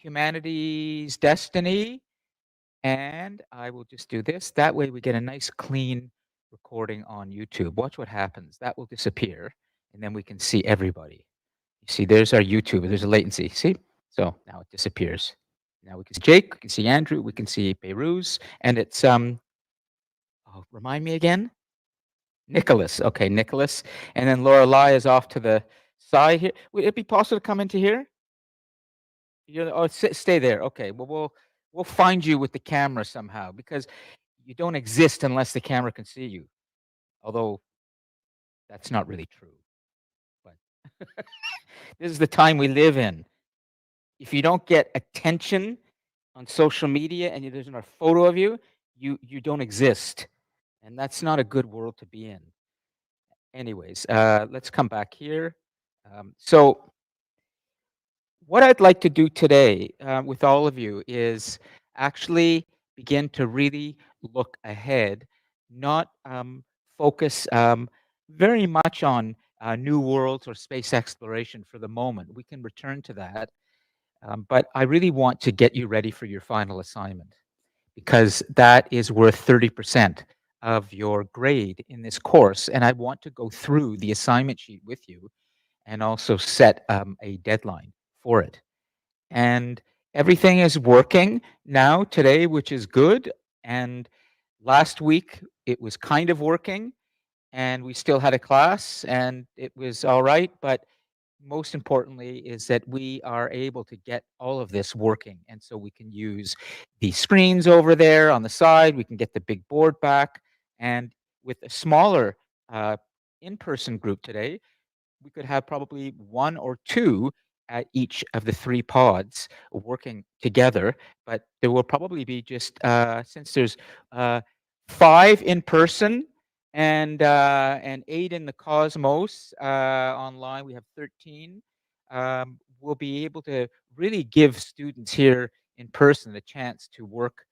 humanity's destiny. And I will just do this. That way we get a nice clean recording on YouTube. Watch what happens. That will disappear, and then we can see everybody. You see, there's our YouTube. There's a latency. See? So now it disappears. Now we can see Jake, we can see Andrew, we can see Beiruz, and it's oh, remind me again? Nicholas. Okay, Nicholas. And then Lorelei is off to the side here. Would it be possible to come into here? Oh, stay there. Okay. Well, we'll find you with the camera somehow because you don't exist unless the camera can see you. Although that's not really true. But this is the time we live in. If you don't get attention on social media and there's not a photo of you, you don't exist. And that's not a good world to be in. Anyways, let's come back here. So what I'd like to do today with all of you is actually begin to really look ahead, not focus very much on new worlds or space exploration for the moment. We can return to that. But I really want to get you ready for your final assignment because that is worth 30% of your grade in this course. And I want to go through the assignment sheet with you and also set a deadline for it. And everything is working now today, which is good. And last week it was kind of working and we still had a class and it was all right. But most importantly is that we are able to get all of this working. And so we can use the screens over there on the side. We can get the big board back. And with a smaller in-person group today, we could have probably one or two at each of the three pods working together. But there will probably be just, since there's 5 in person and 8 in the Cosmos online, we have 13. We'll be able to really give students here in person a chance to work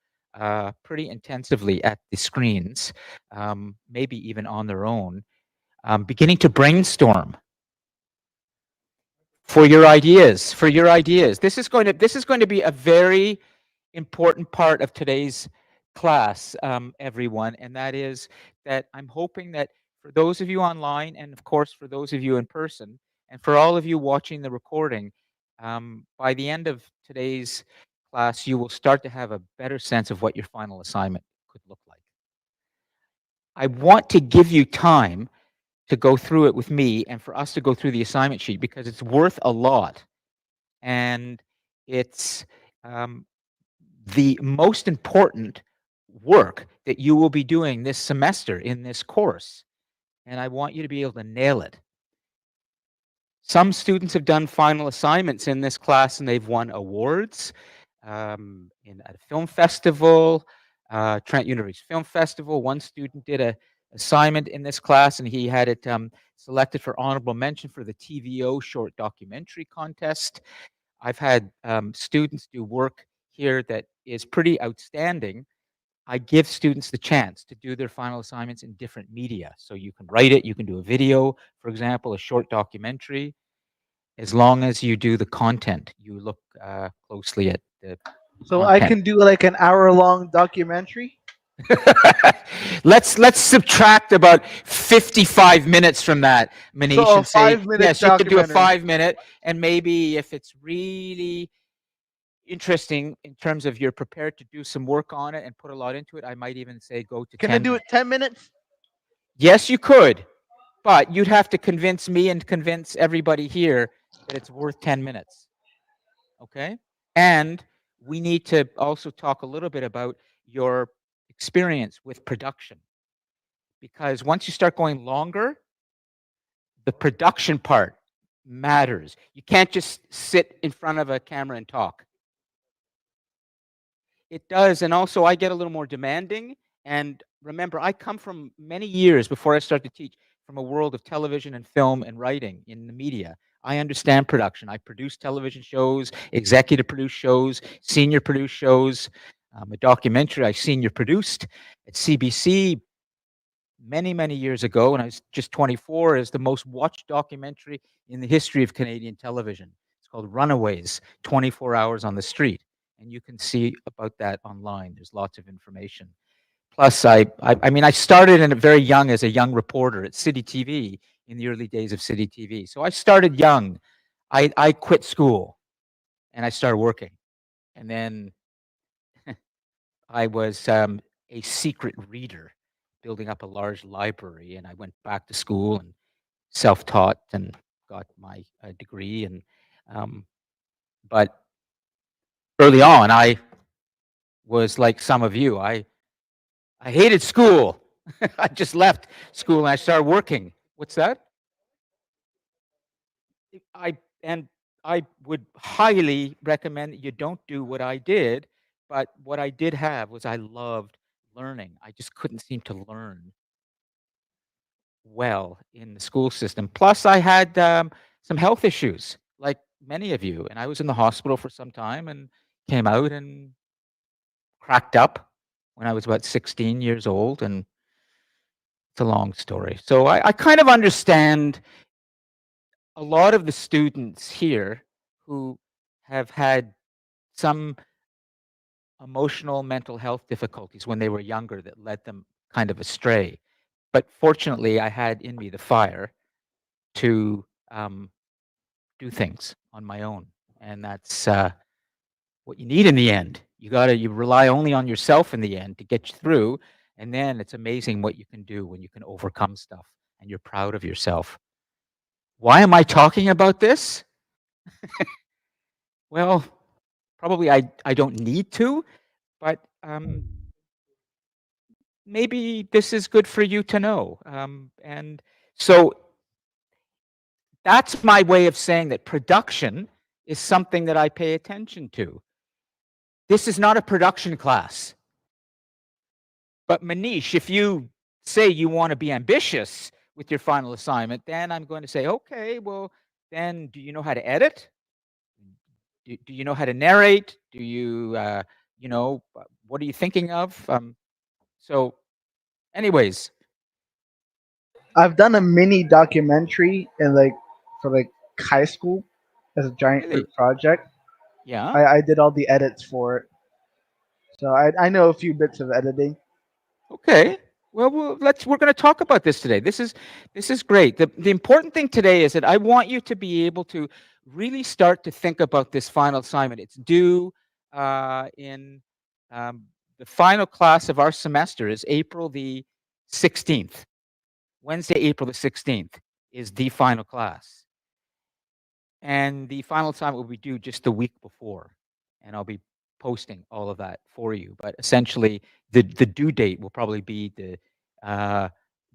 pretty intensively at the screens, maybe even on their own, beginning to brainstorm for your ideas. This is going to be a very important part of today's class, everyone, and that is that I'm hoping that for those of you online, and of course for those of you in person, and for all of you watching the recording, by the end of today's class, you will start to have a better sense of what your final assignment could look like. I want to give you time to go through it with me and for us to go through the assignment sheet because it's worth a lot. And it's the most important work that you will be doing this semester in this course. And I want you to be able to nail it. Some students have done final assignments in this class and they've won awards in a film festival, Trent University's Film Festival. One student did a assignment in this class and he had it selected for honorable mention for the TVO short documentary contest. I've had students do work here that is pretty outstanding. I give students the chance to do their final assignments in different media. So you can write it, you can do a video, for example, a short documentary. As long as you do the content, you look closely at the So I content. can do like an hour-long documentary. Let's subtract about 55 minutes from that, Manish, So a and say 5-minute yes, you could do a documentary. 5-minute, and maybe if it's really interesting in terms of you're prepared to do some work on it and put a lot into it, I might even say go to Can I 10 do it minutes. 10 minutes? Yes, you could, but you'd have to convince me and convince everybody here that it's worth 10 minutes. Okay? And we need to also talk a little bit about your experience with production. Because once you start going longer, the production part matters. You can't just sit in front of a camera and talk. It does, and also I get a little more demanding, and remember, I come from many years before I started to teach from a world of television and film and writing in the media. I understand production. I produce television shows, executive produce shows, senior produce shows. A documentary I senior produced at CBC many, many years ago, when I was just 24, is the most watched documentary in the history of Canadian television. It's It's called Runaways, 24 Hours on the Street. And you can see about that online. There's lots of information. Plus, I mean, I started in a very young as a young reporter at City TV in the early days of City TV. So I started young. I quit school and I started working. And then I was a secret reader, building up a large library. And I went back to school and self-taught and got my degree. And but early on, I was like some of you. I hated school. I just left school and I started working. What's that? I and I would highly recommend that you don't do what I did, but what I did have was I loved learning. I just couldn't seem to learn well in the school system. Plus, I had some health issues, like many of you, and I was in the hospital for some time and came out and cracked up when I was about 16 years old, and it's a long story. So I kind of understand a lot of the students here who have had some emotional mental health difficulties when they were younger that led them kind of astray. But fortunately, I had in me the fire to do things on my own, and that's what you need in the end. You rely only on yourself in the end to get you through, and then it's amazing what you can do when you can overcome stuff and you're proud of yourself. Why am I talking about this? Well, probably I don't need to, but maybe this is good for you to know. And so that's my way of saying that production is something that I pay attention to. This is not a production class. But Manish, if you say you want to be ambitious with your final assignment, then I'm going to say, okay, well, then do you know how to edit? Do you know how to narrate? Do you, what are you thinking of? So, anyways, I've done a mini documentary in like for like high school as a giant really, group project. yeah. I did all the edits for it, so I know a few bits of editing. Okay. Well, we're going to talk about this today. This is great. The important thing today is that I want you to be able to really start to think about this final assignment. It's due in um, the final class of our semester is April the 16th. Wednesday, April the 16th is the final class. And the final assignment will be due just the week before. And I'll be posting all of that for you. But essentially, the due date will probably be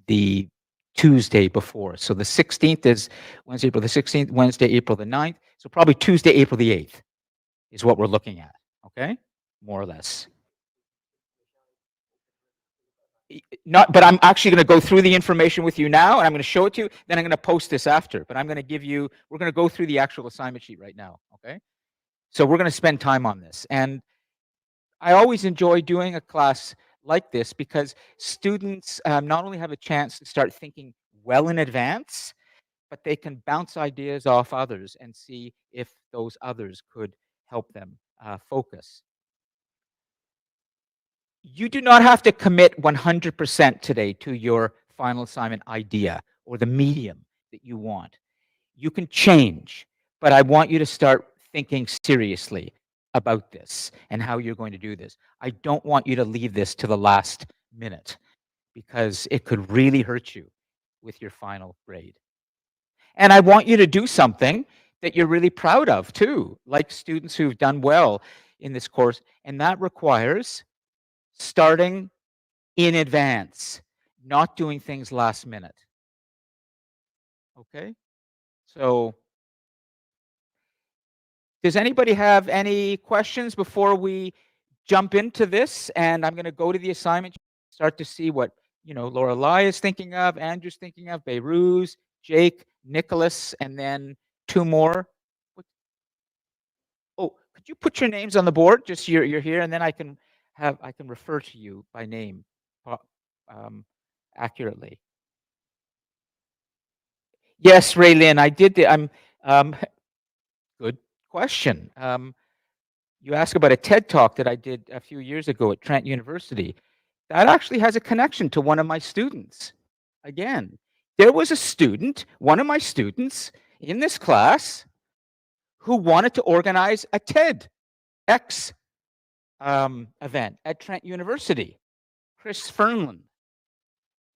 the Tuesday before. So the 16th is Wednesday, April the 16th, Wednesday, April the 9th. So probably Tuesday, April the 8th is what we're looking at. Okay? More or less. Not, but I'm actually going to go through the information with you now, and I'm going to show it to you. Then I'm going to post this after. But I'm going to give you. We're going to go through the actual assignment sheet right now. Okay. So we're going to spend time on this, and I always enjoy doing a class like this because students not only have a chance to start thinking well in advance, but they can bounce ideas off others and see if those others could help them focus. You do not have to commit 100% today to your final assignment idea or the medium that you want. You can change, but I want you to start thinking seriously about this and how you're going to do this. I don't want you to leave this to the last minute because it could really hurt you with your final grade. And I want you to do something that you're really proud of too, like students who've done well in this course, and that requires starting in advance, not doing things last minute. Okay? So, does anybody have any questions before we jump into this? And I'm going to go to the assignment, start to see what, Laura Lai is thinking of, Andrew's thinking of, Beiruz, Jake, Nicholas, and then two more. Oh, could you put your names on the board? Just you're here, and then I can refer to you by name accurately. Yes, Raylin, I did. Um, Good question. You ask about a TED Talk that I did a few years ago at Trent University. That actually has a connection to one of my students. Again, there was a student, one of my students in this class, who wanted to organize a TEDx event at Trent University, Chris Fernland.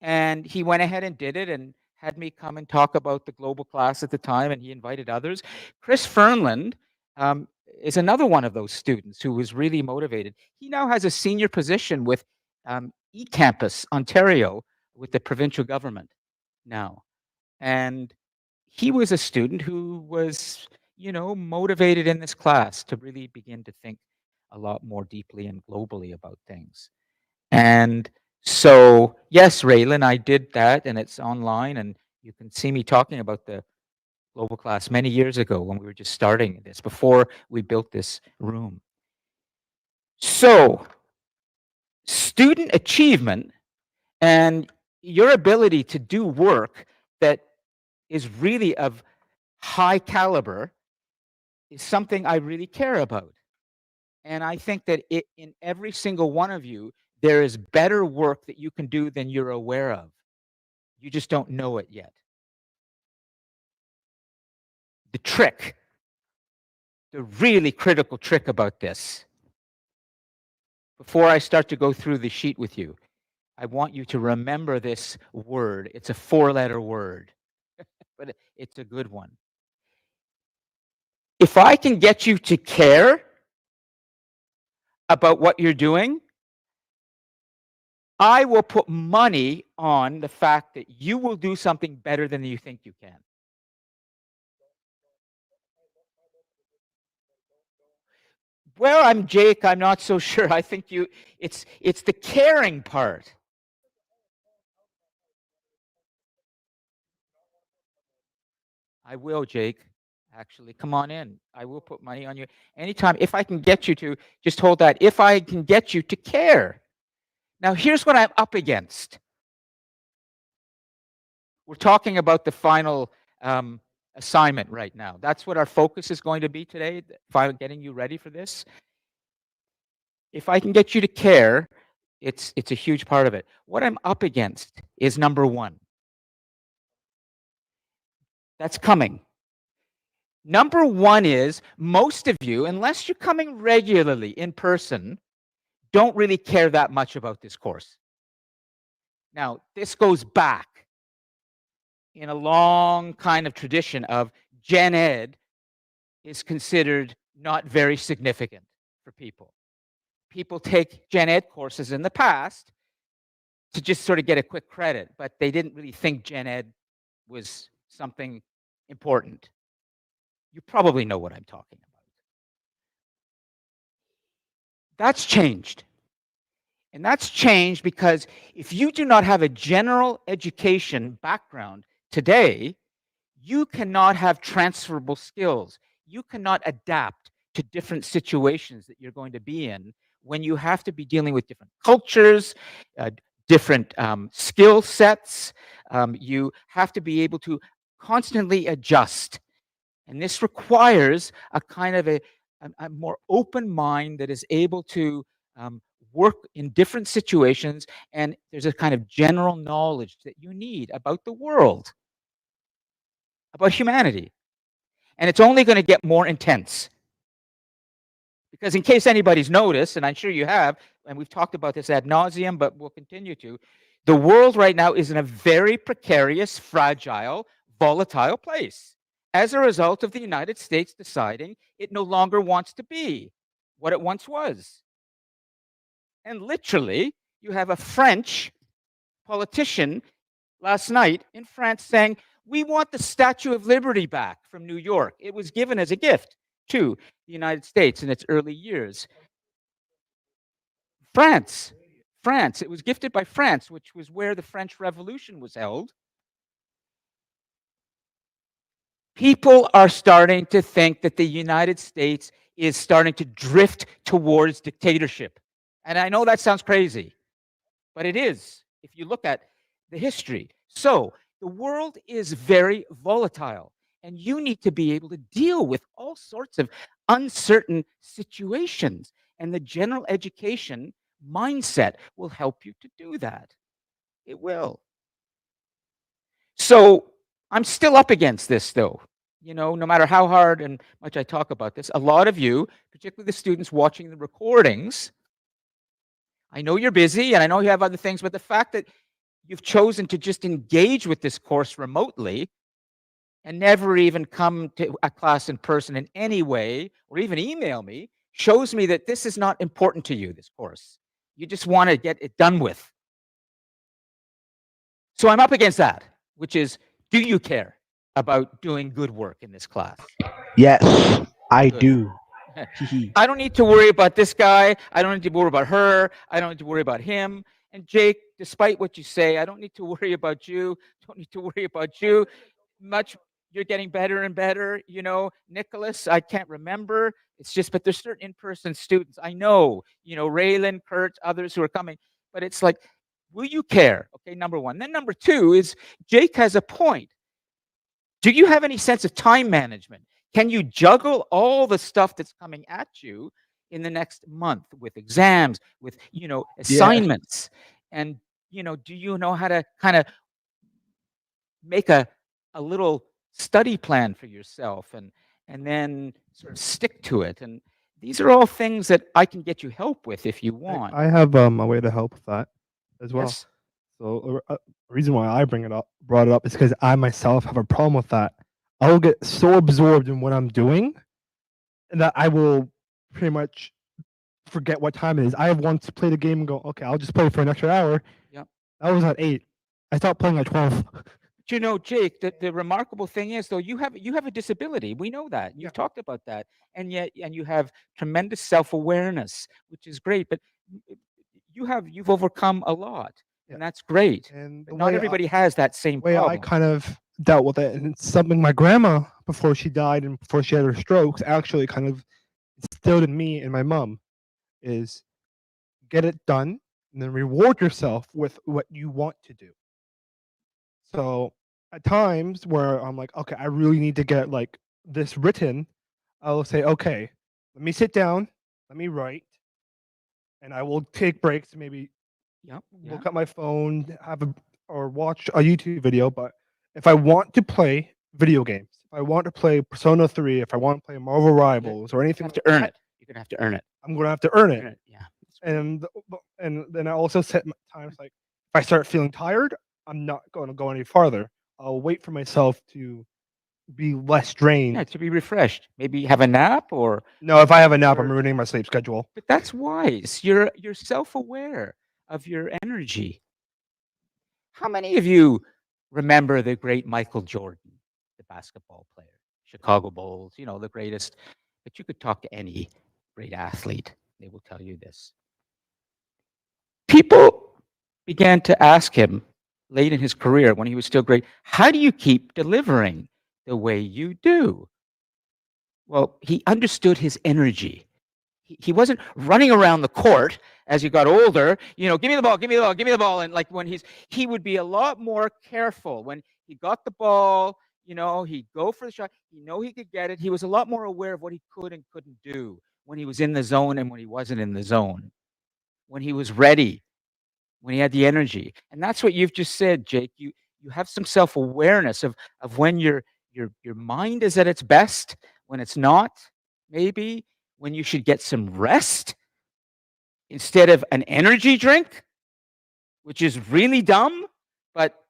And he went ahead and did it and had me come and talk about the global class at the time, and he invited others. Chris Fernland is another one of those students who was really motivated. He now has a senior position with eCampus Ontario with the provincial government now. And he was a student who was, motivated in this class to really begin to think a lot more deeply and globally about things. And so, yes, Raylan, I did that, and it's online, and you can see me talking about the global class many years ago when we were just starting this, before we built this room. So, student achievement and your ability to do work that is really of high caliber is something I really care about. And I think that in every single one of you, there is better work that you can do than you're aware of. You just don't know it yet. The trick, the really critical trick about this, before I start to go through the sheet with you, I want you to remember this word. It's a 4-letter word, but it's a good one. If I can get you to care about what you're doing, I will put money on the fact that you will do something better than you think you can. Well, I'm Jake. I'm not so sure. I think it's the caring part. I will, Jake. Actually, come on in. I will put money on you anytime. If I can get you to, just hold that. If I can get you to care. Now, here's what I'm up against. We're talking about the final assignment right now. That's what our focus is going to be today, getting you ready for this. If I can get you to care, it's a huge part of it. What I'm up against is number one. That's coming. Number one is most of you, unless you're coming regularly in person, don't really care that much about this course. Now, this goes back in a long kind of tradition of Gen Ed is considered not very significant for people. People take Gen Ed courses in the past to just sort of get a quick credit, but they didn't really think Gen Ed was something important. You probably know what I'm talking about. That's changed. And that's changed because if you do not have a general education background today, you cannot have transferable skills. You cannot adapt to different situations that you're going to be in when you have to be dealing with different cultures, different skill sets. You have to be able to constantly adjust. And this requires a kind of a more open mind that is able to work in different situations, and there's a kind of general knowledge that you need about the world, about humanity. And it's only going to get more intense. Because in case anybody's noticed, and I'm sure you have, and we've talked about this ad nauseum, but we'll continue to, the world right now is in a very precarious, fragile, volatile place as a result of the United States deciding it no longer wants to be what it once was. And literally, you have a French politician last night in France saying, we want the Statue of Liberty back from New York. It was given as a gift to the United States in its early years. France. It was gifted by France, which was where the French Revolution was held. People are starting to think that the United States is starting to drift towards dictatorship. And I know that sounds crazy, but it is, if you look at the history. So the world is very volatile. And you need to be able to deal with all sorts of uncertain situations. And the general education mindset will help you to do that. It will. So I'm still up against this, though. No matter how hard and much I talk about this, a lot of you, particularly the students watching the recordings, I know you're busy and I know you have other things, but the fact that you've chosen to just engage with this course remotely and never even come to a class in person in any way, or even email me, shows me that this is not important to you, this course. You just want to get it done with. So I'm up against that, which is, do you care about doing good work in this class? Yes, I Good. do. Hee I don't need to worry about this guy. I don't need to worry about her. I don't need to worry about him. And Jake, despite what you say, I don't need to worry about you. Don't need to worry about you. You're getting better and better. Nicholas, I can't remember. It's just, but there's certain in-person students. I know, Raylan, Kurt, others who are coming. But it's like, will you care? Okay, number one. Then number two is Jake has a point. Do you have any sense of time management? Can you juggle all the stuff that's coming at you in the next month with exams, with, assignments? And, do you know how to kind of make a little study plan for yourself and then sort of stick to it? And these are all things that I can get you help with if you want. I have a way to help with that as well. Yes. So the reason why I brought it up is because I myself have a problem with that. I will get so absorbed in what I'm doing that I will pretty much forget what time it is. I have once played a game and go, okay, I'll just play for an extra hour. Yep. That was at 8. I stopped playing at 12. But Jake, the remarkable thing is, though, you have a disability. We know that. You've talked about that, and you have tremendous self-awareness, which is great. But you've overcome a lot, and that's great. And But not everybody has that same way problem. I kind of dealt with it, and it's something my grandma, before she died and before she had her strokes, actually kind of instilled in me and my mom, is get it done and then reward yourself with what you want to do. So at times where I'm like, okay, I really need to get like this written, I will say, okay, let me sit down, let me write, and I will take breaks, maybe look at my phone, or watch a YouTube video. But if I want to play video games, if I want to play Persona 3, if I want to play Marvel Rivals or You anything, have to earn it. You're gonna have to earn it. I'm gonna have to earn it. Earn it. Yeah. And then I also set times like if I start feeling tired, I'm not going to go any farther. I'll wait for myself to be less drained. Yeah, to be refreshed. Maybe have a nap or. No, if I have a nap, I'm ruining my sleep schedule. But that's wise. You're self-aware of your energy. How many of you remember the great Michael Jordan, the basketball player, Chicago Bulls, the greatest? But you could talk to any great athlete, they will tell you this. People began to ask him late in his career when he was still great, how do you keep delivering the way you do? Well, he understood his energy. He wasn't running around the court as he got older, give me the ball, give me the ball, give me the ball. And like when he would be a lot more careful when he got the ball, he'd go for the shot. He knew he could get it. He was a lot more aware of what he could and couldn't do when he was in the zone and when he wasn't in the zone, when he was ready, when he had the energy. And that's what you've just said, Jake. You have some self-awareness of when your mind is at its best, when it's not, maybe, when you should get some rest instead of an energy drink, which is really dumb, but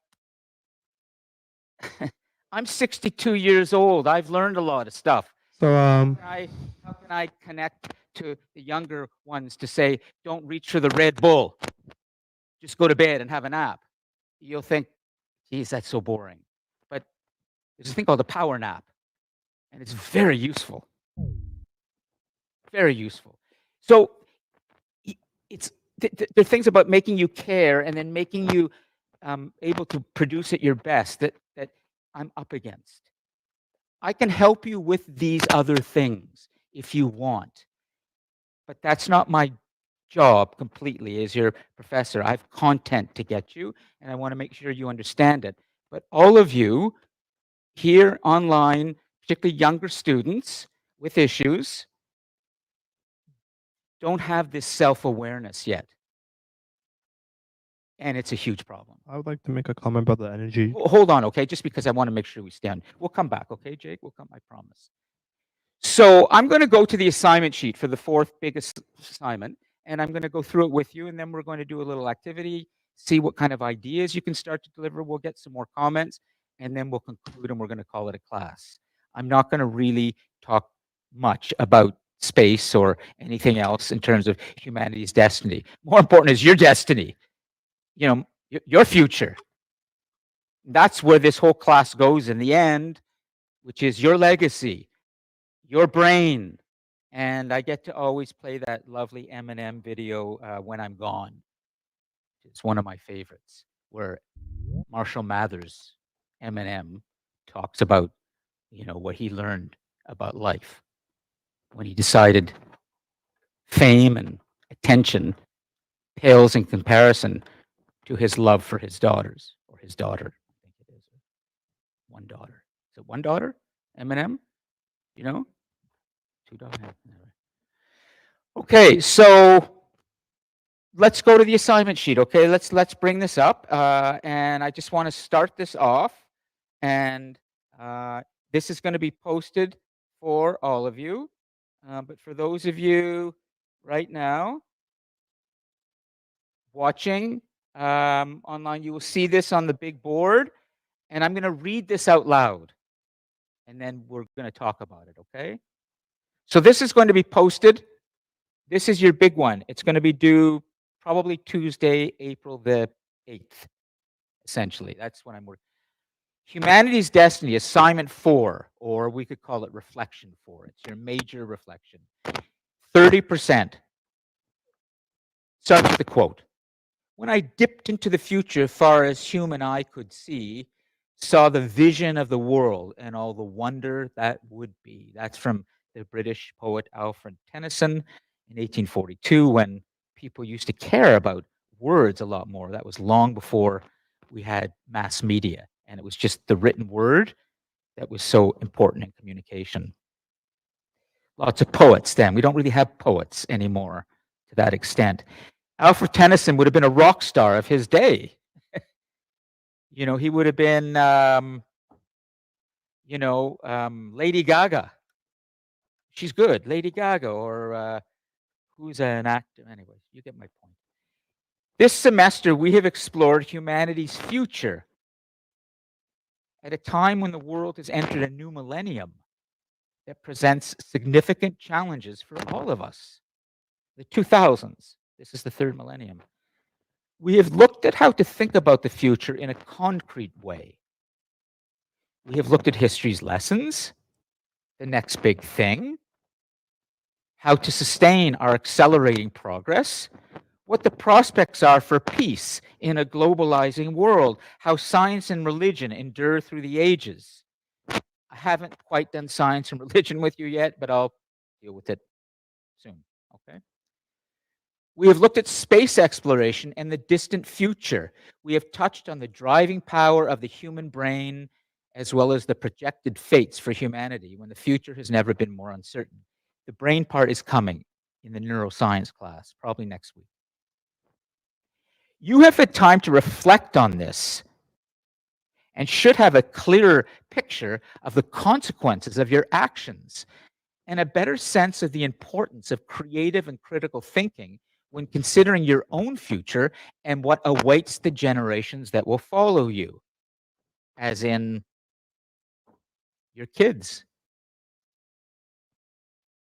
I'm 62 years old. I've learned a lot of stuff. So how can I connect to the younger ones to say, don't reach for the Red Bull, just go to bed and have a nap? You'll think, geez, that's so boring. But there's a thing called a power nap, and it's very useful. Very useful. So it's there are things about making you care and then making you able to produce at your best that I'm up against. I can help you with these other things if you want, but that's not my job completely as your professor. I have content to get you, and I want to make sure you understand it. But all of you, here online, particularly younger students with issues, don't have this self-awareness yet. And it's a huge problem. I would like to make a comment about the energy. Hold on, okay? Just because I want to make sure we stand. We'll come back, okay, Jake? We'll come, I promise. So I'm going to go to the assignment sheet for the fourth biggest assignment, and I'm going to go through it with you, and then we're going to do a little activity, see what kind of ideas you can start to deliver. We'll get some more comments, and then we'll conclude, and we're going to call it a class. I'm not going to really talk much about space or anything else in terms of humanity's destiny. More important is your destiny, you know, your future. That's where this whole class goes in the end, which is your legacy, your brain. And I get to always play that lovely Eminem video, When I'm Gone. It's one of my favorites, where Marshall Mathers, Eminem, talks about, you know, what he learned about life when he decided fame and attention pales in comparison to his love for his daughters, or his daughter, I think it is. One daughter. Is it one daughter? Eminem? You know? Two daughters. Okay, so let's go to the assignment sheet. Okay, let's bring this up, and I just want to start this off, and this is going to be posted for all of you, but for those of you right now watching online, you will see this on the big board, and I'm going to read this out loud, and then we're going to talk about it. Okay, so this is going to be posted. This is your big one. It's going to be due probably Tuesday, April the 8th, essentially. That's when I'm working. Humanity's Destiny, Assignment 4, or we could call it Reflection 4. It's your major reflection. 30%. Starts with the quote. When I dipped into the future far as human eye could see, saw the vision of the world and all the wonder that would be. That's from the British poet Alfred Tennyson in 1842, when people used to care about words a lot more. That was long before we had mass media, and it was just the written word that was so important in communication. Lots of poets then. We don't really have poets anymore to that extent. Alfred Tennyson would have been a rock star of his day. You know, he would have been, Lady Gaga. She's good, Lady Gaga, or who's an actor? Anyway, you get my point. This semester, we have explored humanity's future at a time when the world has entered a new millennium that presents significant challenges for all of us. The 2000s, this is the third millennium. We have looked at how to think about the future in a concrete way. We have looked at history's lessons, the next big thing, how to sustain our accelerating progress, what the prospects are for peace in a globalizing world, how science and religion endure through the ages. I haven't quite done science and religion with you yet, but I'll deal with it soon, okay? We have looked at space exploration and the distant future. We have touched on the driving power of the human brain, as well as the projected fates for humanity when the future has never been more uncertain. The brain part is coming in the neuroscience class, probably next week. You have had time to reflect on this and should have a clearer picture of the consequences of your actions and a better sense of the importance of creative and critical thinking when considering your own future and what awaits the generations that will follow you, as in your kids.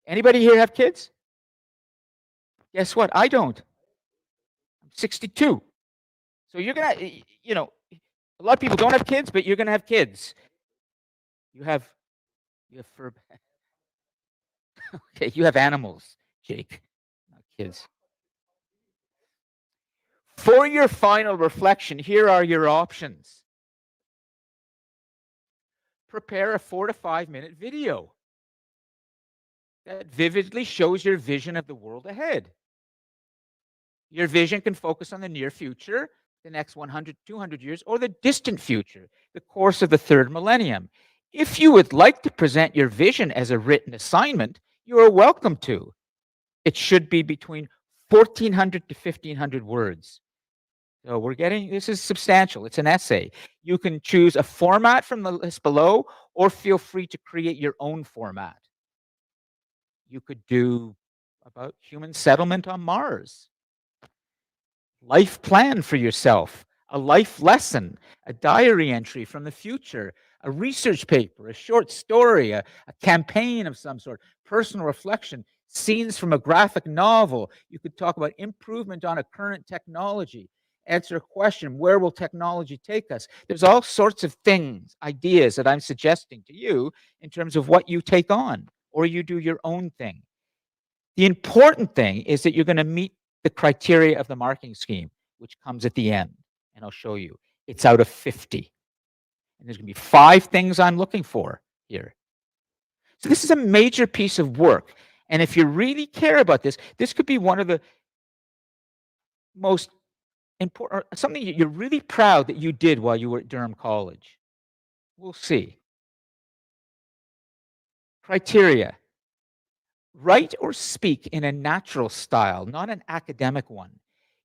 Anybody here have kids? Guess what? I don't. I'm 62. So you're going to, a lot of people don't have kids, but you're going to have kids. You have fur. Okay, you have animals, Jake, not kids. For your final reflection, here are your options. Prepare a 4 to 5 minute video that vividly shows your vision of the world ahead. Your vision can focus on the near future, the next 100, 200 years, or the distant future, the course of the third millennium. If you would like to present your vision as a written assignment, you are welcome to. It should be between 1,400 to 1,500 words. So this is substantial. It's an essay. You can choose a format from the list below, or feel free to create your own format. You could do about human settlement on Mars, life plan for yourself, a life lesson, a diary entry from the future, a research paper, a short story, a campaign of some sort, personal reflection, scenes from a graphic novel. You could talk about improvement on a current technology, answer a question, where will technology take us? There's all sorts of things, ideas that I'm suggesting to you in terms of what you take on, or you do your own thing. The important thing is that you're going to meet the criteria of the marking scheme, which comes at the end, and I'll show you. It's out of 50. And there's going to be 5 things I'm looking for here. So this is a major piece of work. And if you really care about this, this could be one of the most important, something you're really proud that you did while you were at Durham College. We'll see. Criteria. Write or speak in a natural style, not an academic one.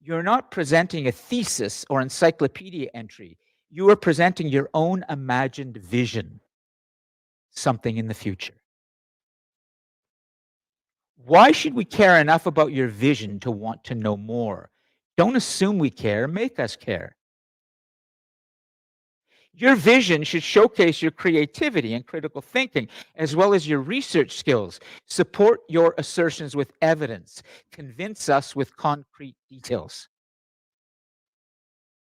You're not presenting a thesis or encyclopedia entry. You are presenting your own imagined vision, something in the future. Why should we care enough about your vision to want to know more? Don't assume we care, make us care. Your vision should showcase your creativity and critical thinking, as well as your research skills. Support your assertions with evidence. Convince us with concrete details.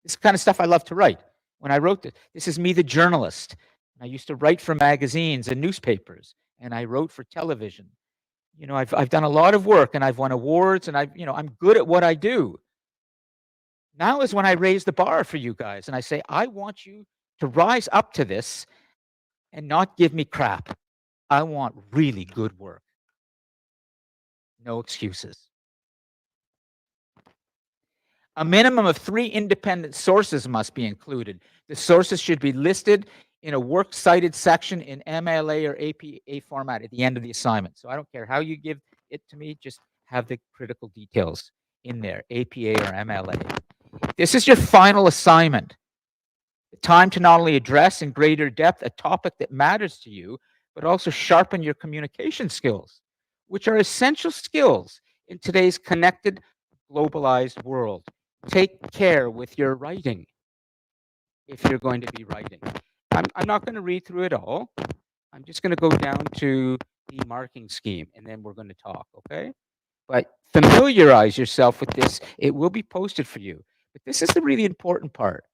This is the kind of stuff I love to write. When I wrote this, this is me, the journalist. I used to write for magazines and newspapers, and I wrote for television. You know, I've done a lot of work, and I've won awards, and I'm good at what I do. Now is when I raise the bar for you guys, and I say, I want you to rise up to this and not give me crap. I want really good work. No excuses. A minimum of 3 independent sources must be included. The sources should be listed in a works cited section in MLA or APA format at the end of the assignment. So I don't care how you give it to me, just have the critical details in there, APA or MLA. This is your final assignment. The time to not only address in greater depth a topic that matters to you, but also sharpen your communication skills, which are essential skills in today's connected, globalized world. Take care with your writing if you're going to be writing. I'm not going to read through it all. I'm just going to go down to the marking scheme, and then we're going to talk, okay? But familiarize yourself with this. It will be posted for you. But this is the really important part.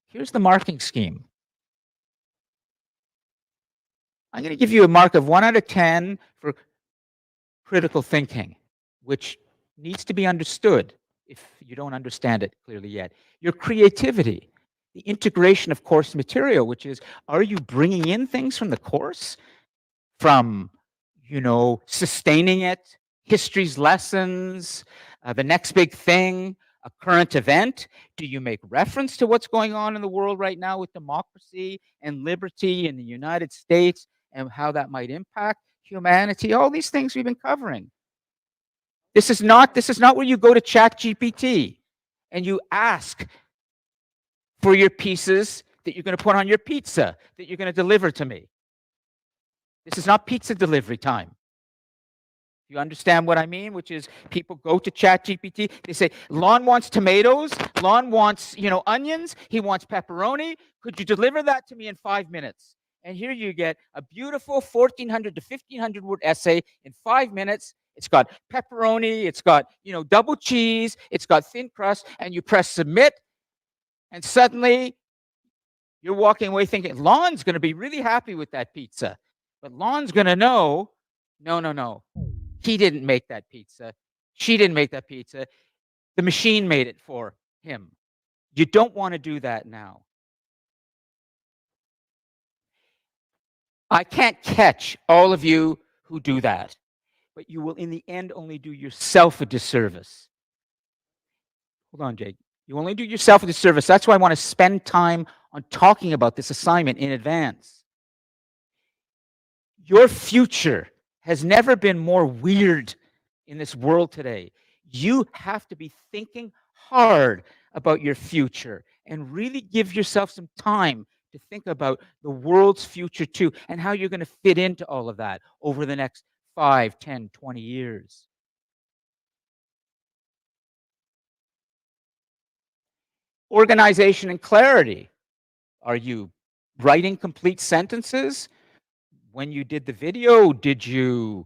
Here's the marking scheme. I'm going to give you a mark of 1 out of 10 for critical thinking, which needs to be understood if you don't understand it clearly yet. Your creativity, the integration of course material, which is, are you bringing in things from the course? From, sustaining it, history's lessons, the next big thing, a current event? Do you make reference to what's going on in the world right now with democracy and liberty in the United States and how that might impact humanity? All these things we've been covering. This is not where you go to ChatGPT and you ask for your pieces that you're going to put on your pizza that you're going to deliver to me. This is not pizza delivery time. You understand what I mean? Which is, people go to ChatGPT. They say, Lon wants tomatoes. Lon wants, onions. He wants pepperoni. Could you deliver that to me in 5 minutes? And here you get a beautiful 1,400 to 1,500 word essay in 5 minutes. It's got pepperoni. It's got, double cheese. It's got thin crust. And you press submit. And suddenly you're walking away thinking, Lon's going to be really happy with that pizza. But Lon's going to know, no. He didn't make that pizza. She didn't make that pizza. The machine made it for him. You don't want to do that now. I can't catch all of you who do that, but you will in the end only do yourself a disservice. Hold on, Jake. You only do yourself a disservice. That's why I want to spend time on talking about this assignment in advance. Your future has never been more weird in this world today. You have to be thinking hard about your future and really give yourself some time to think about the world's future too and how you're going to fit into all of that over the next 5, 10, 20 years. Organization and clarity. Are you writing complete sentences? When you did the video, did you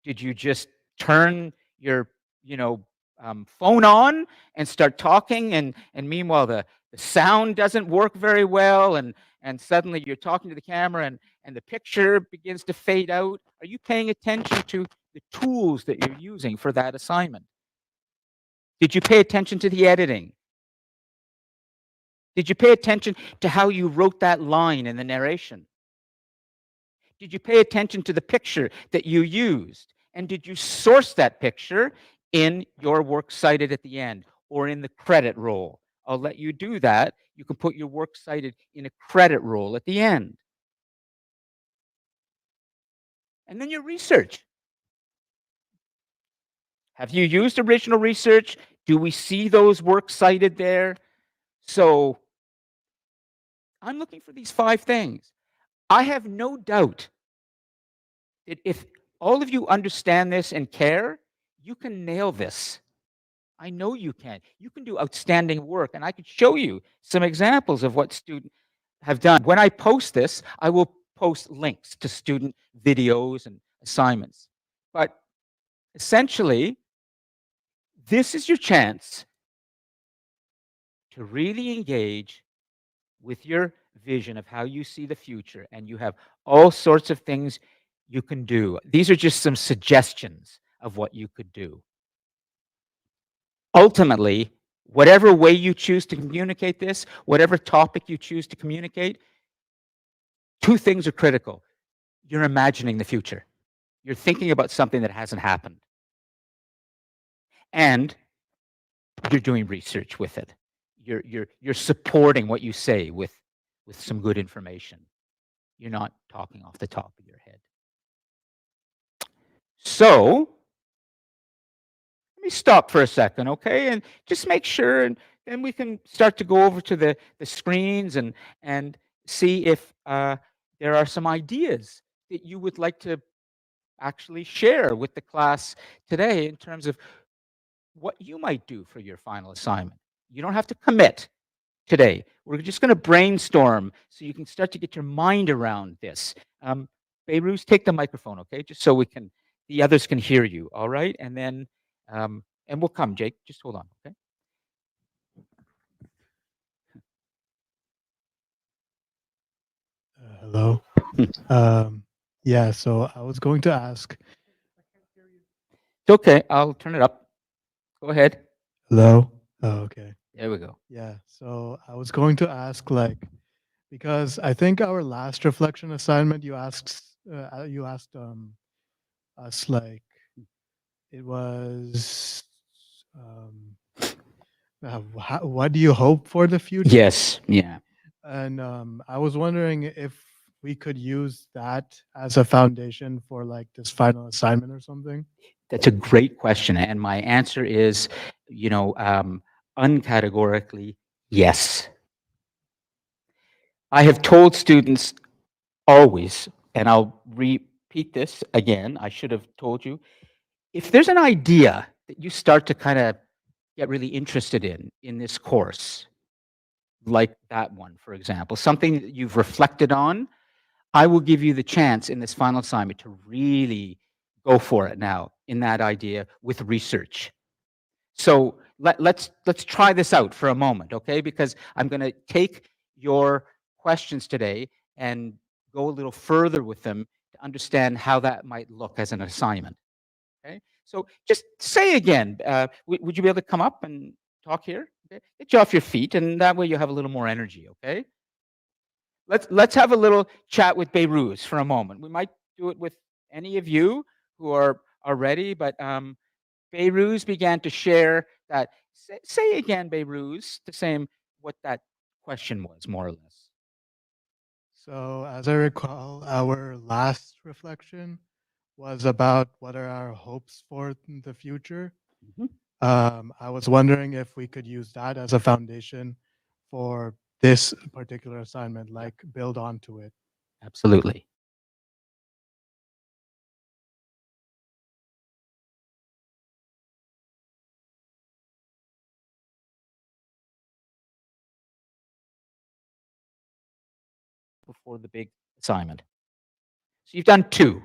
just turn your phone on and start talking, and meanwhile the sound doesn't work very well, and suddenly you're talking to the camera and the picture begins to fade out? Are you paying attention to the tools that you're using for that assignment? Did you pay attention to the editing? Did you pay attention to how you wrote that line in the narration? Did you pay attention to the picture that you used? And did you source that picture in your works cited at the end or in the credit roll? I'll let you do that. You can put your works cited in a credit roll at the end. And then your research. Have you used original research? Do we see those works cited there? So I'm looking for these 5 things. I have no doubt that if all of you understand this and care, you can nail this. I know you can. You can do outstanding work, and I could show you some examples of what students have done. When I post this, I will post links to student videos and assignments. But essentially, this is your chance to really engage with your vision of how you see the future, and you have all sorts of things you can do. These are just some suggestions of what you could do. Ultimately, whatever way you choose to communicate this, whatever topic you choose to communicate, 2 things are critical. You're imagining the future. You're thinking about something that hasn't happened. And you're doing research with it. You're supporting what you say with some good information. You're not talking off the top of your head. So let me stop for a second, okay? And just make sure, and then we can start to go over to the screens and see if there are some ideas that you would like to actually share with the class today in terms of what you might do for your final assignment. You don't have to commit today. We're just going to brainstorm so you can start to get your mind around this. Beirut, take the microphone, okay? Just so the others can hear you, all right? And then, and we'll come, Jake. Just hold on, okay? Hello. Yeah, so I was going to ask. It's okay. I'll turn it up. Go ahead. Hello. Oh, okay. There we go. Yeah, so I was going to ask, like, because I think our last reflection assignment you asked us, like, it was what do you hope for the future? Yes. Yeah. And I was wondering if we could use that as a foundation for like this final assignment or something. That's a great question. And my answer is, uncategorically, yes. I have told students always, and I'll repeat this again, I should have told you, if there's an idea that you start to kind of get really interested in this course, like that one, for example, something that you've reflected on, I will give you the chance in this final assignment to really go for it now in that idea with research. So let's try this out for a moment, okay? Because I'm going to take your questions today and go a little further with them to understand how that might look as an assignment. Okay, so just say again, would you be able to come up and talk here? Okay? Get you off your feet, and that way you have a little more energy, okay? Let's have a little chat with Beirut for a moment. We might do it with any of you who are ready, but Beirut began to share that. Say again, Beirut, the same what that question was, more or less. So, as I recall, our last reflection was about what are our hopes for the future. Mhm. I was wondering if we could use that as a foundation for this particular assignment, like build onto it. Absolutely. Before the big assignment. So you've done 2,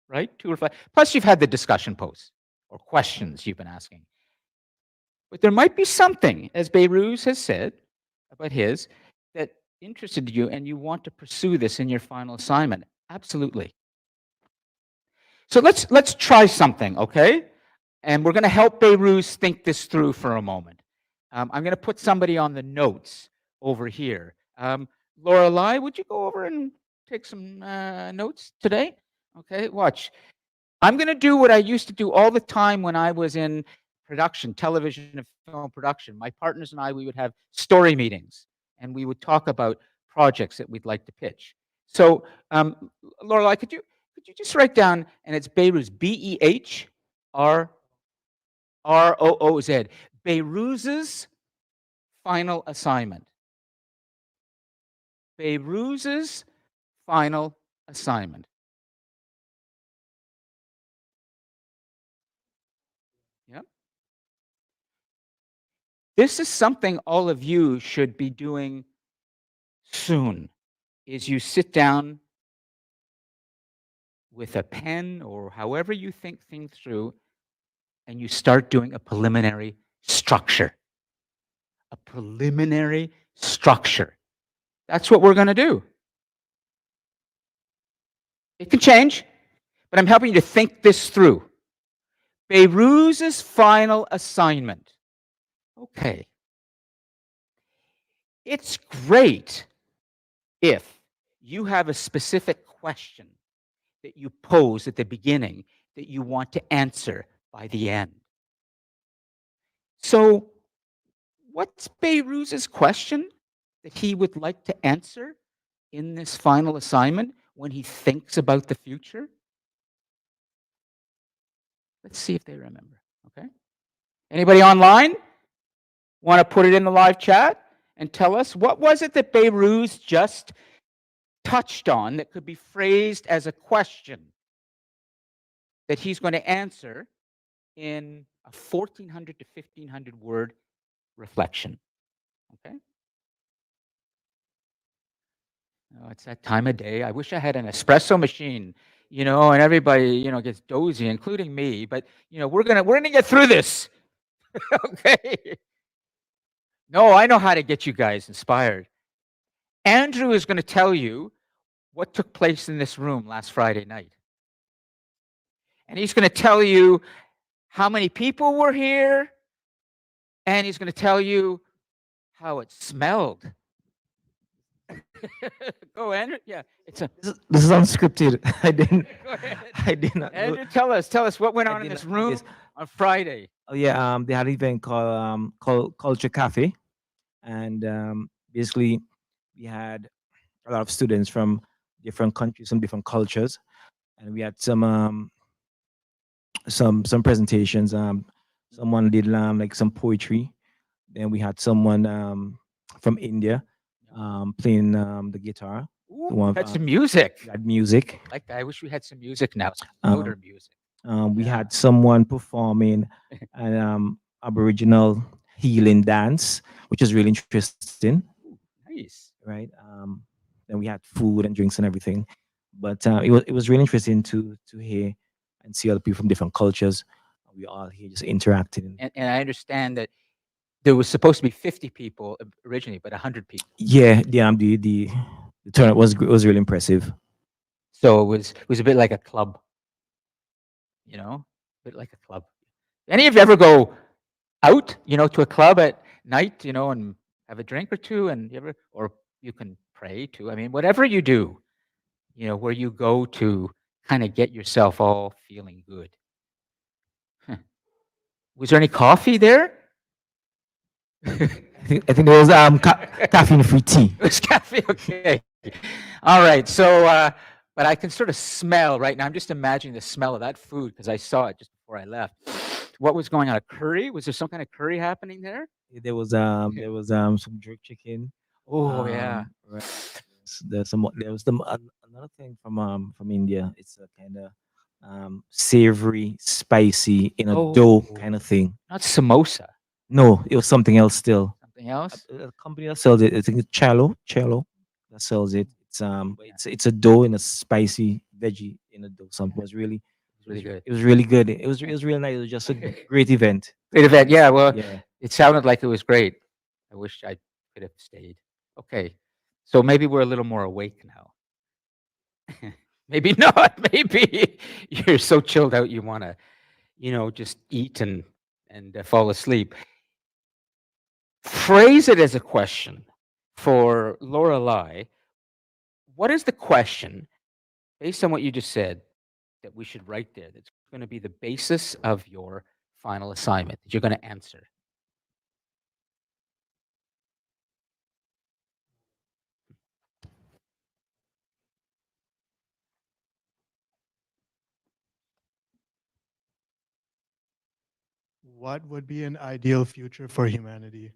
right? 2 or 5. Plus you've had the discussion posts or questions you've been asking. But there might be something, as Beirut has said about his, that interested you and you want to pursue this in your final assignment. Absolutely. So let's try something, okay? And we're going to help Beirut think this through for a moment. I'm going to put somebody on the notes over here. Lorelei, would you go over and take some notes today? Okay, watch. I'm going to do what I used to do all the time when I was in production, television and film production. My partners and I, we would have story meetings, and we would talk about projects that we'd like to pitch. So, Lorelei, could you just write down, and it's Beirut's Behrooz, Beirut's final assignment. Beirut's final assignment. Yep. This is something all of you should be doing soon, is you sit down with a pen or however you think things through, and you start doing a preliminary structure. A preliminary structure. That's what we're going to do. It can change, but I'm helping you to think this through. Beirut's final assignment. Okay. It's great if you have a specific question that you pose at the beginning that you want to answer by the end. So, what's Beirut's question that he would like to answer in this final assignment when he thinks about the future? Let's see if they remember, okay? Anybody online want to put it in the live chat and tell us what was it that Beirut just touched on that could be phrased as a question that he's going to answer in a 1,400 to 1,500 word reflection, okay? Oh, it's that time of day. I wish I had an espresso machine, and everybody, gets dozy, including me. But we're gonna get through this. Okay. No, I know how to get you guys inspired. Andrew is going to tell you what took place in this room last Friday night, and he's going to tell you how many people were here, and he's going to tell you how it smelled. Go, Andrew. Yeah, it's a. This is unscripted. I didn't. Go ahead. I did not. Andrew, tell us what went I on in did this not know room this. on Friday. Oh yeah. They had an event called Culture Cafe, and basically we had a lot of students from different countries, some different cultures, and we had some presentations. Someone did like some poetry. Then we had someone from India playing the guitar. Ooh, one, had some music. We had music. Like I wish we had some music now. Some Um, louder music. We Yeah. had someone performing an Aboriginal healing dance, which is really interesting, Ooh, nice. right? Then we had food and drinks and everything, but it was really interesting to hear and see other people from different cultures. We all here just interacting. And I understand that there was supposed to be 50 people originally, but 100 people. Yeah, the turnout was really impressive. So it was a bit like a club. A bit like a club. Any of you ever go out, to a club at night, and have a drink or two, and or you can pray too. I mean, whatever you do, where you go to kind of get yourself all feeling good. Was there any coffee there? I think there was caffeine free tea. It was caffeine. Okay. All right. So, but I can sort of smell right now. I'm just imagining the smell of that food because I saw it just before I left. What was going on? A curry? Was there some kind of curry happening there? There was some jerk chicken. Oh, yeah. Right. There was another thing from India. It's a kind of savory, spicy in a dough Oh, kind of thing. not samosa. No, it was something else still. Something else? A company that sells it, I think it's Cello that sells it. It's a dough in a spicy veggie in a dough. Something was really Really good. it was really good. It was really nice. It was just a great event. Great event. Yeah. Well, Yeah. it sounded like it was great. I wish I could have stayed. Okay. So maybe we're a little more awake now. Maybe not. Maybe you're so chilled out you want to, just eat and fall asleep. Phrase it as a question for Lorelei. What is the question, based on what you just said, that we should write there? That's going to be the basis of your final assignment that you're going to answer. What would be an ideal future for humanity?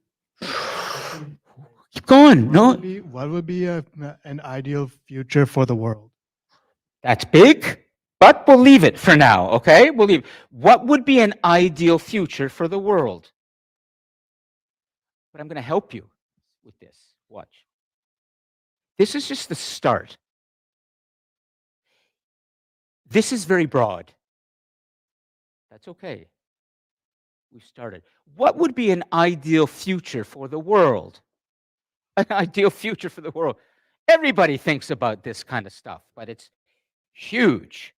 Keep going. No, What would be an ideal future for the world? that's big, but we'll leave it for now, okay? We'll leave. What would be an ideal future for the world? But I'm going to help you with this. Watch. This is just the start. This is very broad. That's okay. We started. What would be an ideal future for the world? An ideal future for the world. Everybody thinks about this kind of stuff, but it's huge.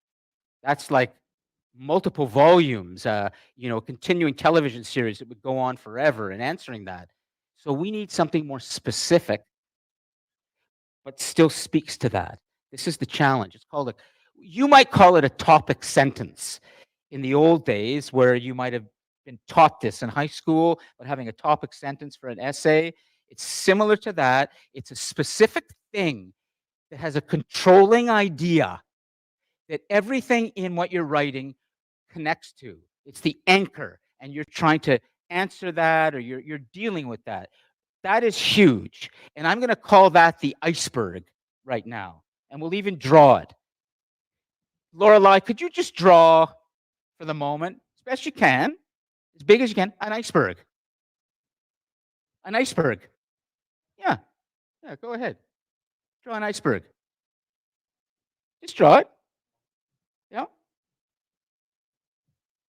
That's like multiple volumes, continuing television series that would go on forever and answering that. So we need something more specific, but still speaks to that. This is the challenge. It's called you might call it a topic sentence. In the old days, where you might have been taught this in high school, but having a topic sentence for an essay, it's similar to that. It's a specific thing that has a controlling idea that everything in what you're writing connects to. It's the anchor, and you're trying to answer that, or you're dealing with that. That is huge. And I'm going to call that the iceberg right now. And we'll even draw it. Lorelei, could you just draw for the moment, as best you can, as big as you can, an iceberg? An iceberg. Yeah. Yeah, go ahead. Draw an iceberg. Just draw it. Yeah.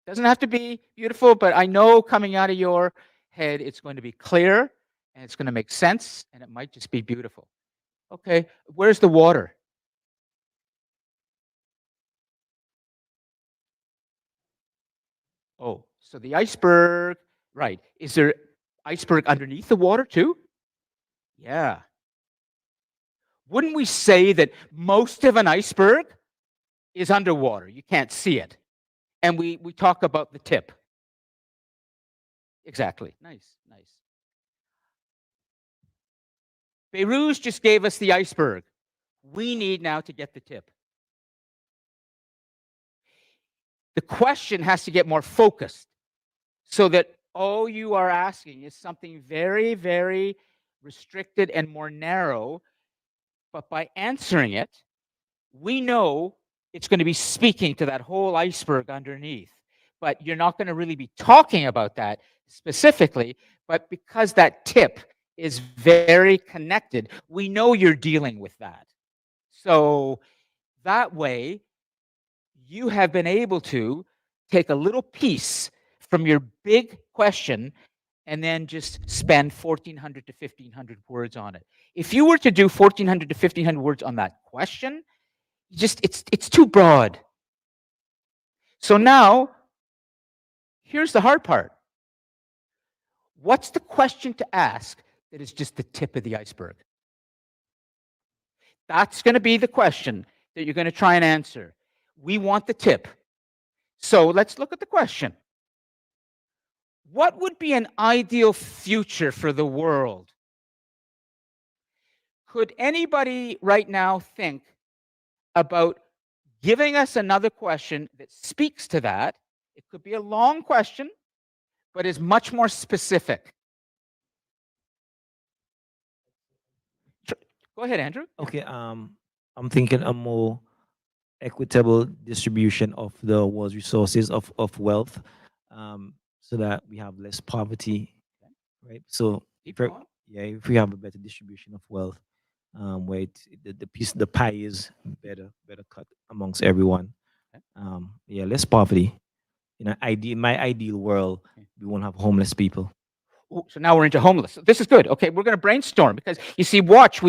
Doesn't have to be beautiful, but I know coming out of your head, it's going to be clear and it's going to make sense and it might just be beautiful. Okay, where's the water? Oh, so the iceberg, right. Is there iceberg underneath the water too? Yeah. Wouldn't we say that most of an iceberg is underwater? You can't see it. And we talk about the tip. Exactly. Nice, nice. Beirut just gave us the iceberg. We need now to get the tip. The question has to get more focused so that all you are asking is something very, very restricted and more narrow. But by answering it, we know it's going to be speaking to that whole iceberg underneath. But you're not going to really be talking about that specifically. But because that tip is very connected, we know you're dealing with that. So that way, you have been able to take a little piece from your big question and then just spend 1,400 to 1,500 words on it. If you were to do 1,400 to 1,500 words on that question, it's too broad. So now, here's the hard part. What's the question to ask that is just the tip of the iceberg? That's going to be the question that you're going to try and answer. We want the tip. So let's look at the question. What would be an ideal future for the world? Could anybody right now think about giving us another question that speaks to that? It could be a long question, but is much more specific. Go ahead, Andrew. Okay. I'm thinking a more equitable distribution of the world's resources of wealth, so that we have less poverty, right? So Keep if going. yeah, if we have a better distribution of wealth, where the pie is better cut amongst everyone. Okay. Yeah, less poverty. In my ideal world, we won't have homeless people. Ooh, so now we're into homeless. This is good. Okay, we're going to brainstorm because you see, watch.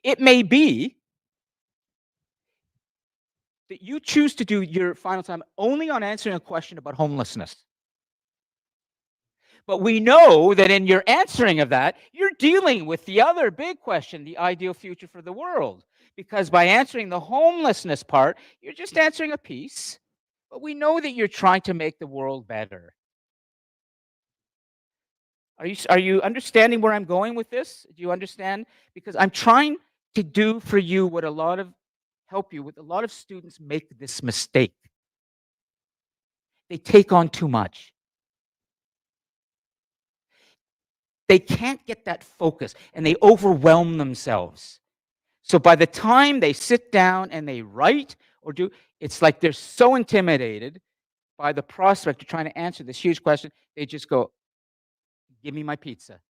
It may be that you choose to do your final time only on answering a question about homelessness. But we know that in your answering of that, you're dealing with the other big question, the ideal future for the world. Because by answering the homelessness part, you're just answering a piece. But we know that you're trying to make the world better. Are you understanding where I'm going with this? Do you understand? Because I'm trying to do for you what help you with a lot of students make this mistake. They take on too much. They can't get that focus and they overwhelm themselves. So by the time they sit down and they write or do, it's like they're so intimidated by the prospect of trying to answer this huge question, they just go, give me my pizza.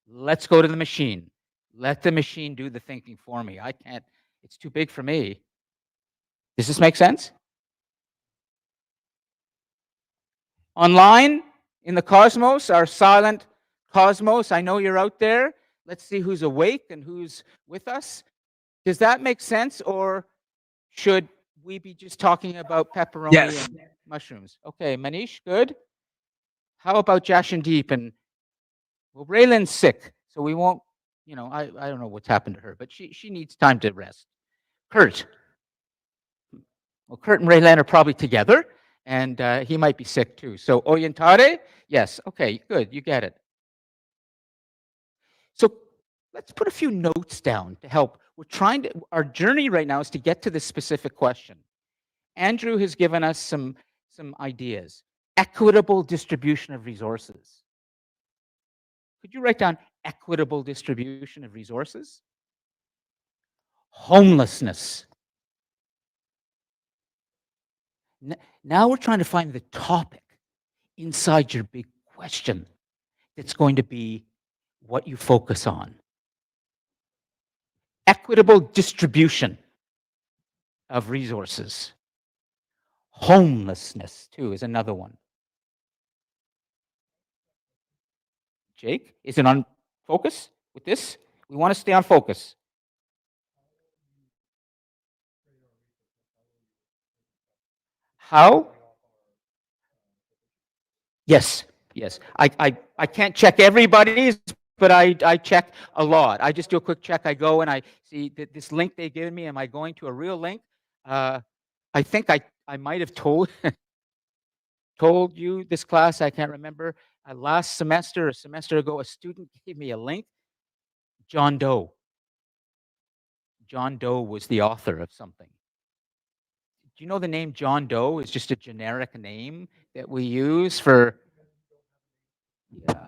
Let's go to the machine. Let the machine do the thinking for me. I can't, it's too big for me. Does this make sense? Online, in the cosmos, our silent cosmos, I know you're out there. Let's see who's awake and who's with us. Does that make sense, or should we be just talking about pepperoni Yes. and mushrooms? Okay, Manish, good. How about Jashandeep? And well, Raylan's sick, so we won't, I don't know what's happened to her, but she needs time to rest. Kurt. Well, Kurt and Raylan are probably together, and he might be sick too. So Oyentare, yes, okay, good, you get it. So let's put a few notes down to help. Our journey right now is to get to this specific question. Andrew has given us some ideas. Equitable distribution of resources. Could you write down equitable distribution of resources? Homelessness. Now we're trying to find the topic inside your big question that's going to be what you focus on. Equitable distribution of resources. Homelessness, too, is another one. Jake, is it on focus with this? We want to stay on focus. How? Yes, yes. I can't check everybody's, but I check a lot. I just do a quick check. I go and I see that this link they've given me. Am I going to a real link? I think I might have told you this class. I can't remember. Last semester, a semester ago, a student gave me a link. John Doe. John Doe was the author of something. Do you know the name John Doe is just a generic name that we use for? Yeah.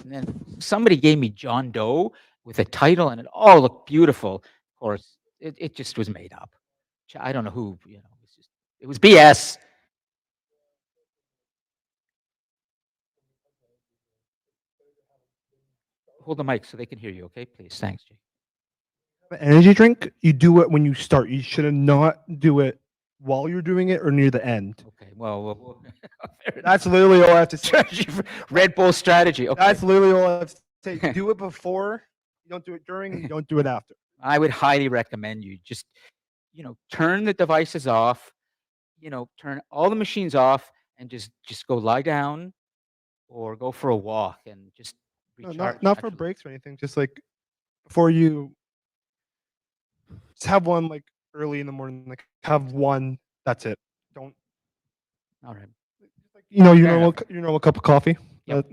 And then somebody gave me John Doe with a title, and it all looked beautiful. Of course, it just was made up. I don't know who. It was BS. Hold the mic so they can hear you, okay? Please, thanks, Jake. An energy drink, you do it when you start. You should not do it while you're doing it or near the end. Okay, well That's literally all I have to say. strategy. Red Bull strategy. Okay. That's literally all I have to say. Do it before. You don't do it during. You don't do it after. I would highly recommend you just, turn the devices off. Turn all the machines off and just go lie down, or go for a walk and just No, recharge. not for naturally. breaks or anything. Just like before you. Just have one like early in the morning. Like have one. That's it. Don't. All right. Your Fair normal cup of coffee. Yep.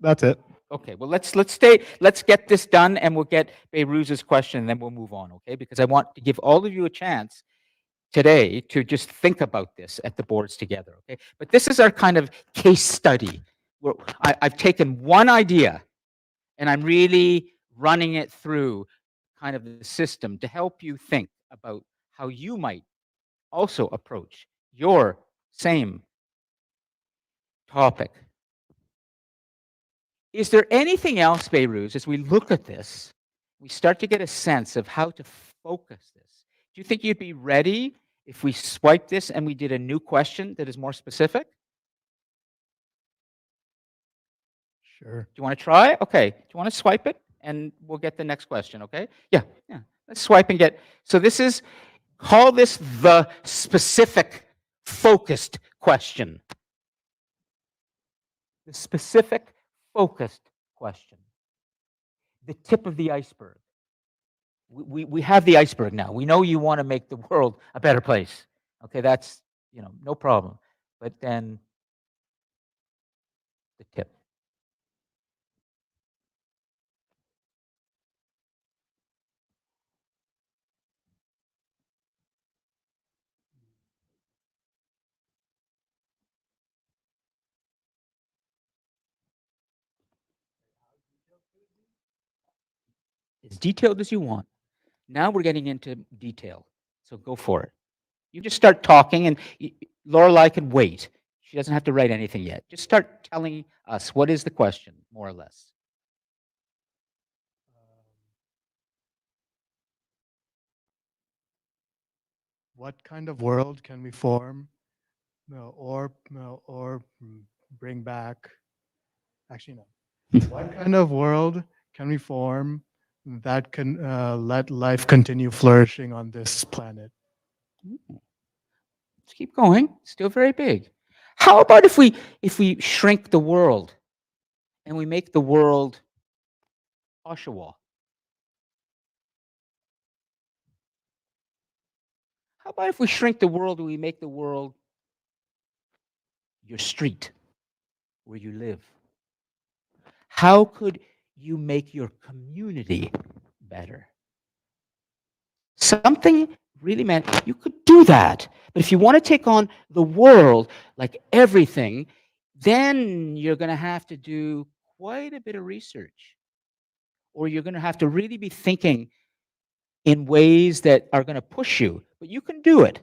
That's it. Okay, well, let's get this done, and we'll get Behruz's question, and then we'll move on, okay? Because I want to give all of you a chance today to just think about this at the boards together, okay? But this is our kind of case study. I've taken one idea, and I'm really running it through kind of the system to help you think about how you might also approach your same topic. Is there anything else, Behruz, as we look at this, we start to get a sense of how to focus this? Do you think you'd be ready if we swipe this and we did a new question that is more specific? Sure. Do you want to try? Okay. Do you want to swipe it? And we'll get the next question, okay? Yeah. Let's swipe and get, so this is, call this the specific focused question. The specific focused question. The tip of the iceberg. We have the iceberg now. We know you want to make the world a better place. Okay, that's, no problem. But then the tip. As detailed as you want. Now we're getting into detail. So go for it. You just start talking, and Lorelei can wait. She doesn't have to write anything yet. Just start telling us what is the question, more or less. What kind of world can we form or bring back? Actually, no. What kind of world can we form that can let life continue flourishing on this planet? Let's keep going. Still very big. How about if we shrink the world and we make the world Oshawa? How about if we shrink the world and we make the world your street where you live? How could you make your community better? Something really meant you could do that. But if you want to take on the world, like everything, then you're going to have to do quite a bit of research. Or you're going to have to really be thinking in ways that are going to push you. But you can do it.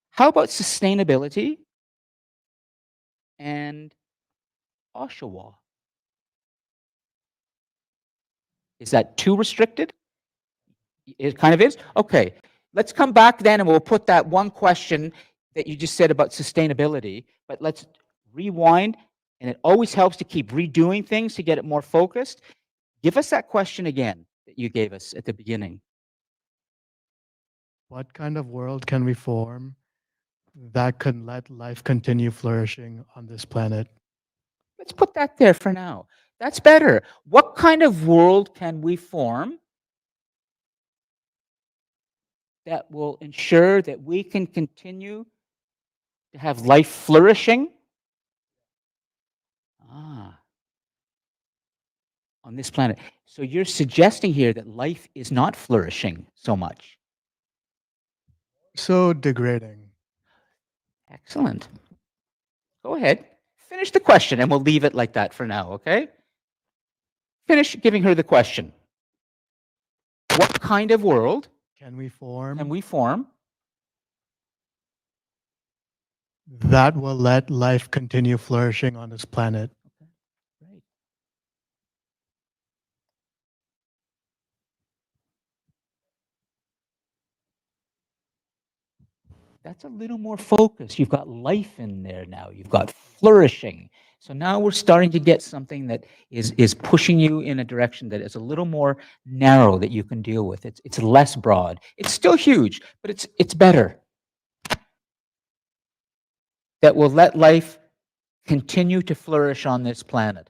How about sustainability and Oshawa? Is that too restricted? It kind of is? Okay. Let's come back then and we'll put that one question that you just said about sustainability, but let's rewind, and it always helps to keep redoing things to get it more focused. Give us that question again that you gave us at the beginning. What kind of world can we form that can let life continue flourishing on this planet? Let's put that there for now. That's better. What kind of world can we form that will ensure that we can continue to have life flourishing on this planet? So you're suggesting here that life is not flourishing so much. So degrading. Excellent. Go ahead. Finish the question, and we'll leave it like that for now, okay? Finish giving her the question. What kind of world can we form that will let life continue flourishing on this planet? Okay, great. That's a little more focus. You've got life in there now. You've got flourishing. So now we're starting to get something that is pushing you in a direction that is a little more narrow that you can deal with. It's less broad. It's still huge, but it's better. That will let life continue to flourish on this planet.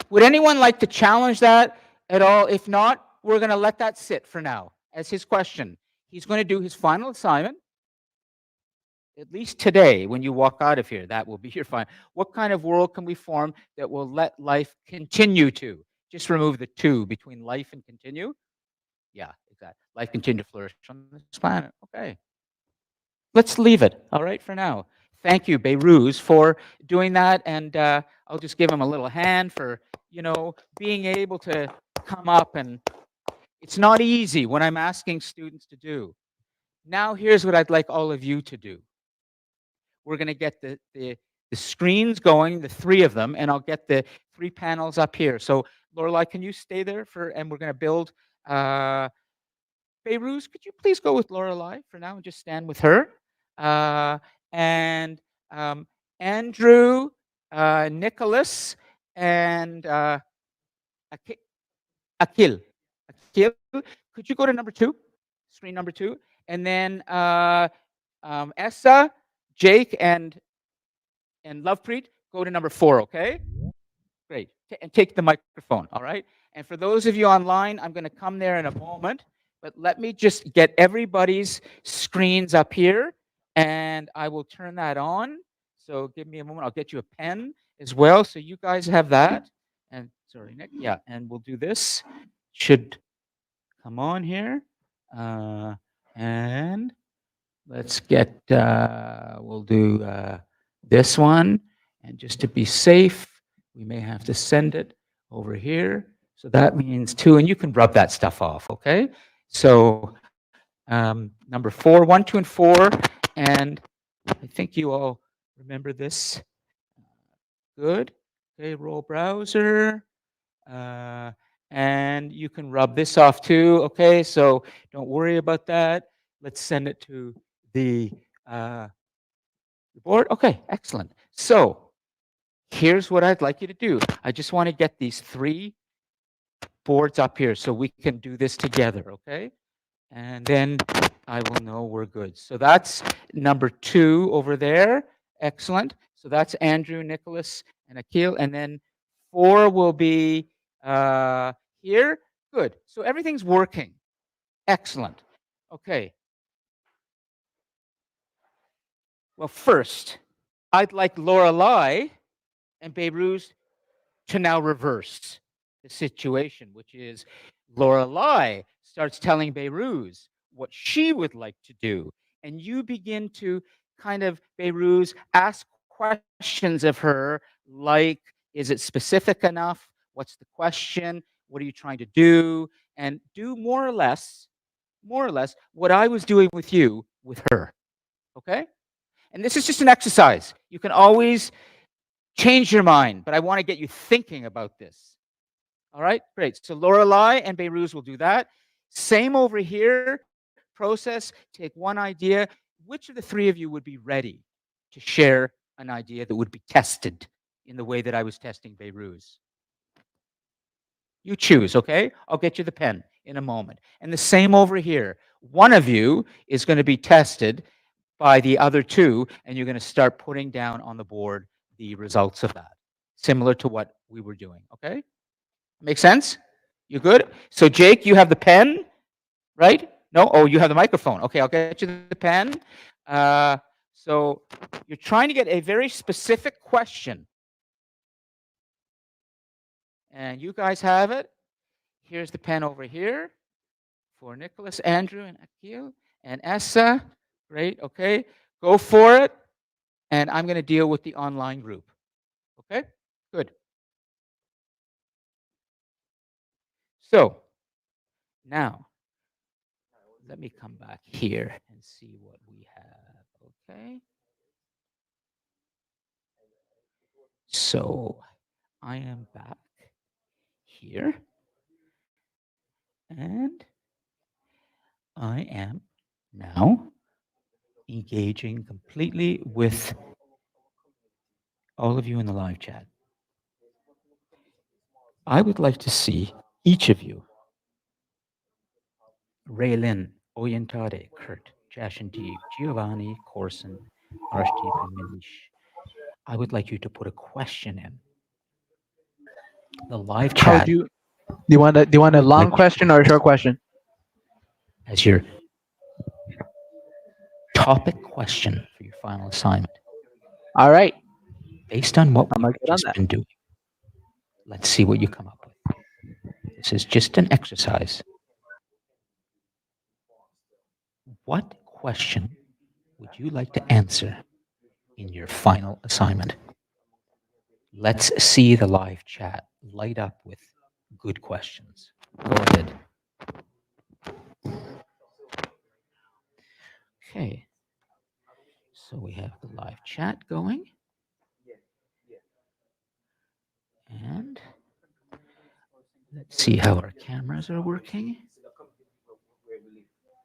Would anyone like to challenge that at all? If not, we're going to let that sit for now as his question. He's going to do his final assignment. at least today, when you walk out of here, that will be your fine. What kind of world can we form that will let life continue to? Just remove the two between life and continue. Yeah, exactly. Life continue to flourish on this planet. Okay. Let's leave it, all right, for now. Thank you, Beiruz, for doing that. And I'll just give him a little hand for, being able to come up. And it's not easy when I'm asking students to do. Now, here's what I'd like all of you to do. We're going to get the screens going, the three of them, and I'll get the 3 panels up here. So, Lorelei, can you stay there and we're going to build. Beiruz, could you please go with Lorelei for now and just stand with her? And Andrew, Nicholas, and Akil. Akil, could you go to number 2? Screen number 2. And then Essa, Jake, and Lovepreet, go to number 4, okay? Great. And take the microphone, all right? And for those of you online, I'm going to come there in a moment. But let me just get everybody's screens up here, and I will turn that on. So give me a moment. I'll get you a pen as well, so you guys have that. And sorry, Nick. Yeah, and we'll do this. Should come on here. And let's get, we'll do this one. And just to be safe, we may have to send it over here. So that means 2, and you can rub that stuff off, okay? So number 4, 1, 2, and 4, and I think you all remember this. Good. Okay, roll browser, and you can rub this off too. Okay, so don't worry about that. Let's send it to the board. Okay, excellent. So here's what I'd like you to do. I just want to get these 3 boards up here so we can do this together, okay? And then I will know we're good. So that's number 2 over there. Excellent. So that's Andrew, Nicholas, and Akil. And then 4 will be here. Good. So everything's working. Excellent. Okay. Well, first, I'd like Lorelei and Beiruz to now reverse the situation, which is Lorelei starts telling Beiruz what she would like to do. And you begin to kind of, Beiruz, ask questions of her, like, is it specific enough? What's the question? What are you trying to do? And do more or less what I was doing with you with her. Okay? And this is just an exercise. You can always change your mind, but I want to get you thinking about this. All right, great. So Lorelei and Beiruz will do that. Same over here. Process, take one idea. Which of the 3 of you would be ready to share an idea that would be tested in the way that I was testing Beiruz? You choose, okay? I'll get you the pen in a moment. And the same over here. One of you is going to be tested by the other 2, and you're going to start putting down on the board the results of that, similar to what we were doing, okay? Make sense? You good? So Jake, you have the pen, right? No? Oh, you have the microphone. Okay, I'll get you the pen. So you're trying to get a very specific question. And you guys have it. Here's the pen over here for Nicholas, Andrew, and Akil, and Essa. Great, okay. Go for it. And I'm going to deal with the online group. Okay? Good. So now, let me come back here and see what we have. Okay. So I am back here. And I am now engaging completely with all of you in the live chat. I would like to see each of you, Raylin, Oyentade, Kurt, Jashandeep, Giovanni, Corson, Arshdeep, and Manish. I would like you to put a question in the live How chat. do you want a long question or a short question? As you're topic question for your final assignment All right. based on what I'm we've gonna get on just that. been doing. Let's see what you come up with. This is just an exercise. What question would you like to answer in your final assignment? Let's see the live chat light up with good questions. Go ahead. Okay. So we have the live chat going. And let's see how our cameras are working.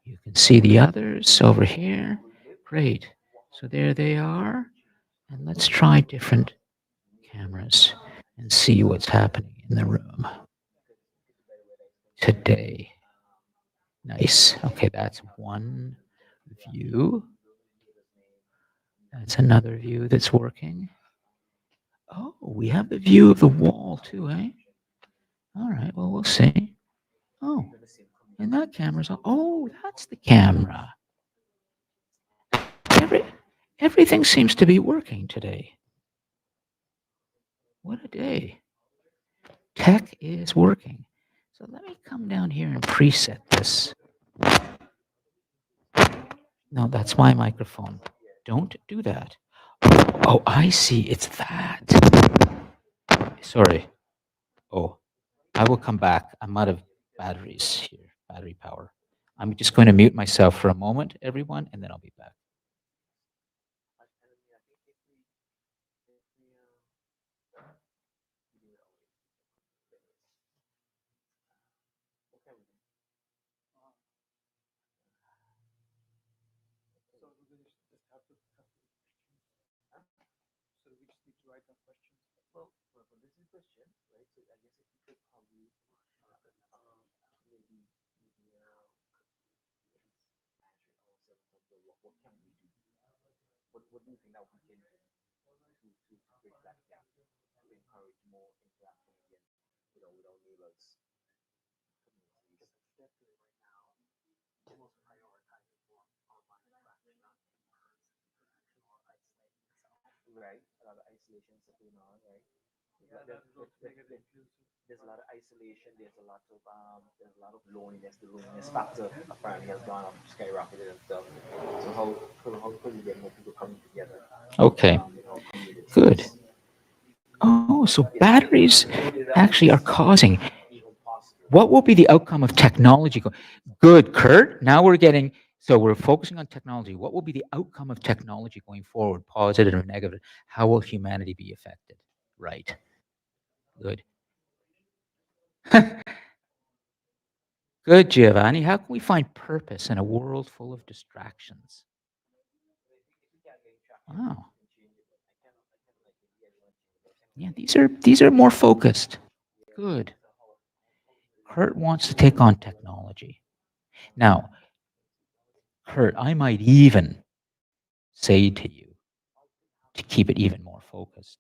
You can see the others over here. Great. So there they are. And let's try different cameras and see what's happening in the room today. Nice. Okay, that's one view. That's another view that's working. Oh, we have the view of the wall too, eh? All right, well, we'll see. Oh, and that camera's on. Oh, that's the camera. Everything seems to be working today. What a day. Tech is working. So let me come down here and preset this. No, that's my microphone. Don't do that. Oh, I see. It's that. Sorry. Oh, I will come back. I'm out of batteries here, battery power. I'm just going to mute myself for a moment, everyone, and then I'll be back. There's a lot of isolation. There's a lot of loneliness. The loneliness factor apparently has gone up, skyrocketed and stuff. So how could we get more people coming together? Okay, good. Oh, so batteries actually are causing. What will be the outcome of technology? Good, Kurt. Now we're getting, so we're focusing on technology. What will be the outcome of technology going forward, positive or negative? How will humanity be affected? Right. Good. Good, Giovanni. How can we find purpose in a world full of distractions? Wow. Yeah, these are more focused. Good. Kurt wants to take on technology. Now, Kurt, I might even say to you to keep it even more focused.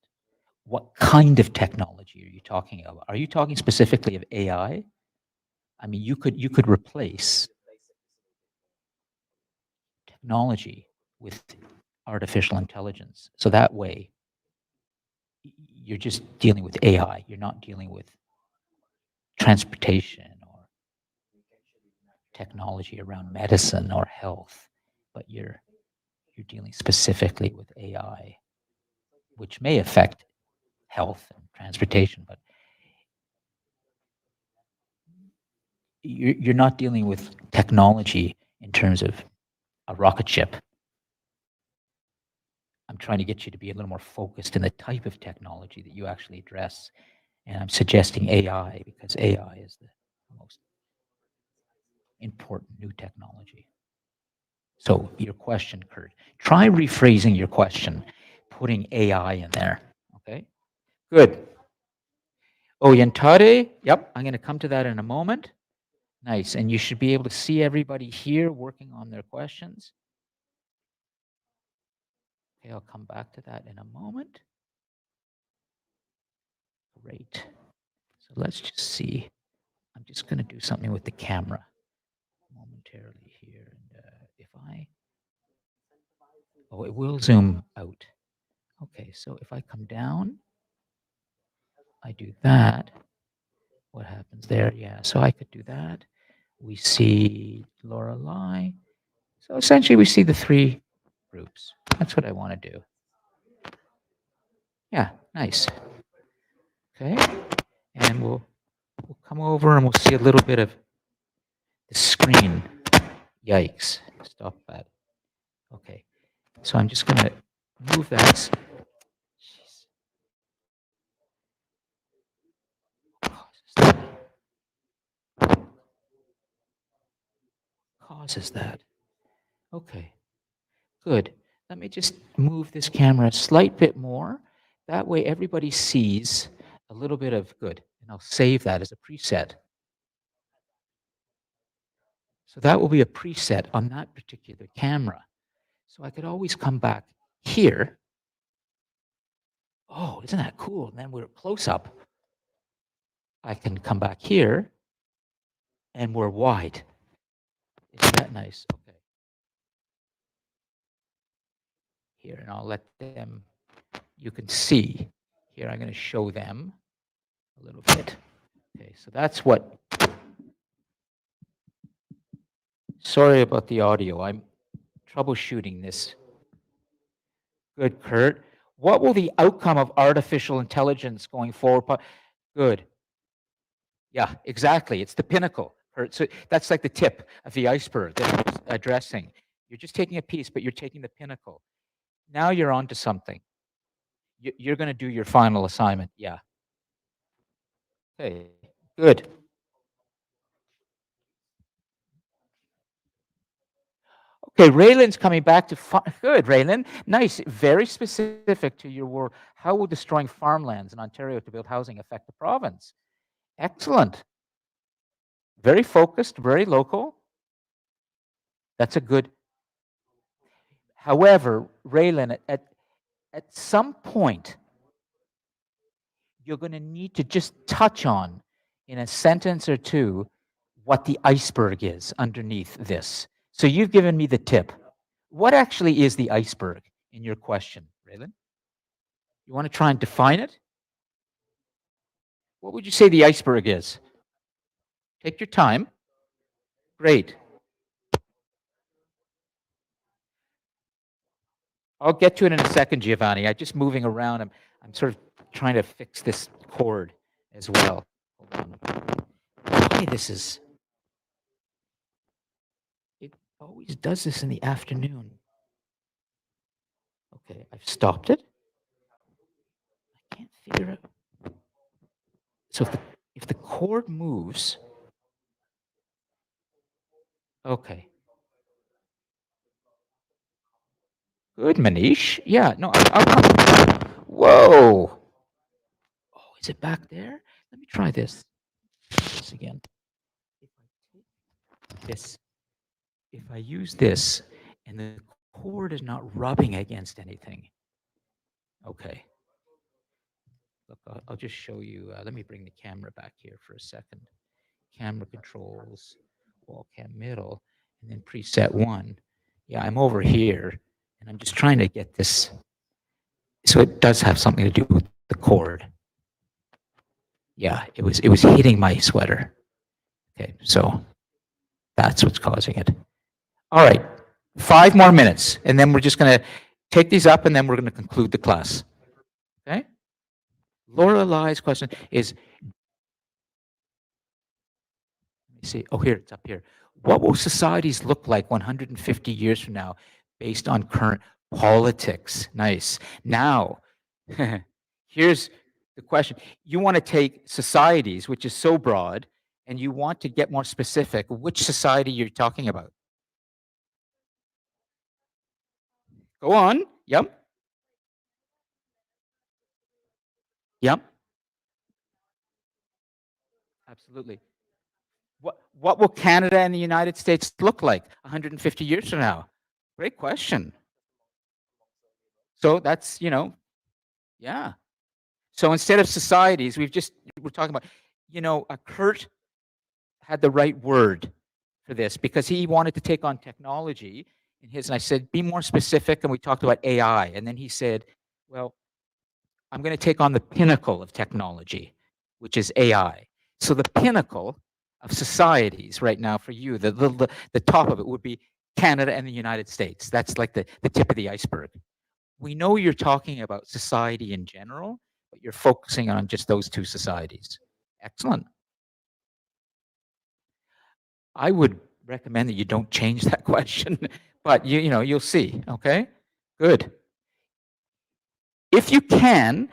What kind of technology are you talking about? Are you talking specifically of AI? I mean, you could replace technology with artificial intelligence. So that way, you're just dealing with AI. You're not dealing with transportation or technology around medicine or health, but you're dealing specifically with AI, which may affect health and transportation, but you're not dealing with technology in terms of a rocket ship. I'm trying to get you to be a little more focused in the type of technology that you actually address. And I'm suggesting AI because AI is the most important new technology. So your question, Kurt, try rephrasing your question, putting AI in there. Okay, good. Oyentare, yep, I'm going to come to that in a moment. Nice, and you should be able to see everybody here working on their questions. Okay, I'll come back to that in a moment. Great. So let's just see. I'm just going to do something with the camera momentarily here. And if I Oh, it will zoom out. Okay, so if I come down, I do that. What happens there? Yeah, so I could do that. We see Lorelei. So essentially, we see the three groups. That's what I want to do. Yeah, nice. Okay, and we'll come over and we'll see a little bit of the screen. Yikes! Stop that. Okay, so I'm just gonna move that. Jeez. Causes that. Okay, good. Let me just move this camera a slight bit more. That way everybody sees a little bit of good. And I'll save that as a preset. So that will be a preset on that particular camera. So I could always come back here. Oh, isn't that cool? And then we're close up. I can come back here and we're wide. Isn't that nice? Okay. Here, and I'll let them, you can see. Here, I'm going to show them a little bit. Okay, so that's what, sorry about the audio. I'm troubleshooting this. Good, Kurt. What will the outcome of artificial intelligence going forward? Good. Yeah, exactly. It's the pinnacle. Kurt. So that's like the tip of the iceberg that I was addressing. You're just taking a piece, but you're taking the pinnacle. Now you're on to something. You're going to do your final assignment. Yeah. Okay, good. Okay, Raylan's coming back to good, Raylan. Nice, very specific to your work. How will destroying farmlands in Ontario to build housing affect the province? Excellent. Very focused, very local. That's a good. However, Raylan, at some point, you're going to need to just touch on in a sentence or two what the iceberg is underneath this. So you've given me the tip. What actually is the iceberg in your question, Raylan? You want to try and define it? What would you say the iceberg is? Take your time. Great. I'll get to it in a second, Giovanni. I'm just moving around. I'm sort of trying to fix this cord as well. Hold on. Hey, this is. It always does this in the afternoon. Okay, I've stopped it. I can't figure out. So if the cord moves. Okay. Good, Manish. Yeah, no, I'll come. Whoa. Oh, is it back there? Let me try this. This again. If I take this, if I use this and the cord is not rubbing against anything. Okay. Look, I'll just show you. Let me bring the camera back here for a second. Camera controls, wall cam middle, and then preset 1. Yeah, I'm over here. And I'm just trying to get this. So it does have something to do with the cord. Yeah, it was hitting my sweater. Okay, so that's what's causing it. All right, 5 more minutes, and then we're just going to take these up, and then we're going to conclude the class. Okay? Lorelai's question is, let me see. Oh, here, it's up here. What will societies look like 150 years from now based on current politics? Nice. Now, here's the question. You want to take societies, which is so broad, and you want to get more specific. Which society you're talking about? Go on. Yep. Yep. Absolutely. What will Canada and the United States look like 150 years from now? Great question. So that's, yeah. So instead of societies, we're talking about, Kurt had the right word for this because he wanted to take on technology. in his, and I said, be more specific. And we talked about AI. And then he said, well, I'm going to take on the pinnacle of technology, which is AI. So the pinnacle of societies right now for you, the top of it would be Canada and the United States. That's like the tip of the iceberg. We know you're talking about society in general, but you're focusing on just those two societies. Excellent. I would recommend that you don't change that question, but you know, you'll see, okay? Good. If you can,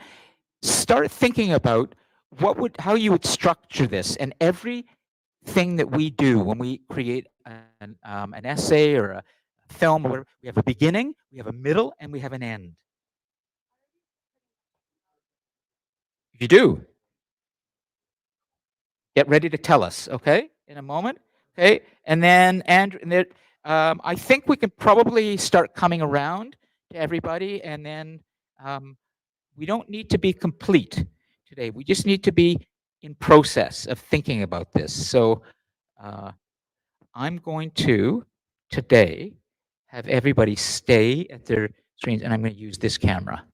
start thinking about how you would structure this, and everything that we do when we create an essay or a film or whatever, we have a beginning, we have a middle, and we have an end. You do. Get ready to tell us, okay? In a moment, okay? And then, Andrew, I think we can probably start coming around to everybody, and then we don't need to be complete today. We just need to be in process of thinking about this. So I'm going to, today, have everybody stay at their screens, and I'm going to use this camera.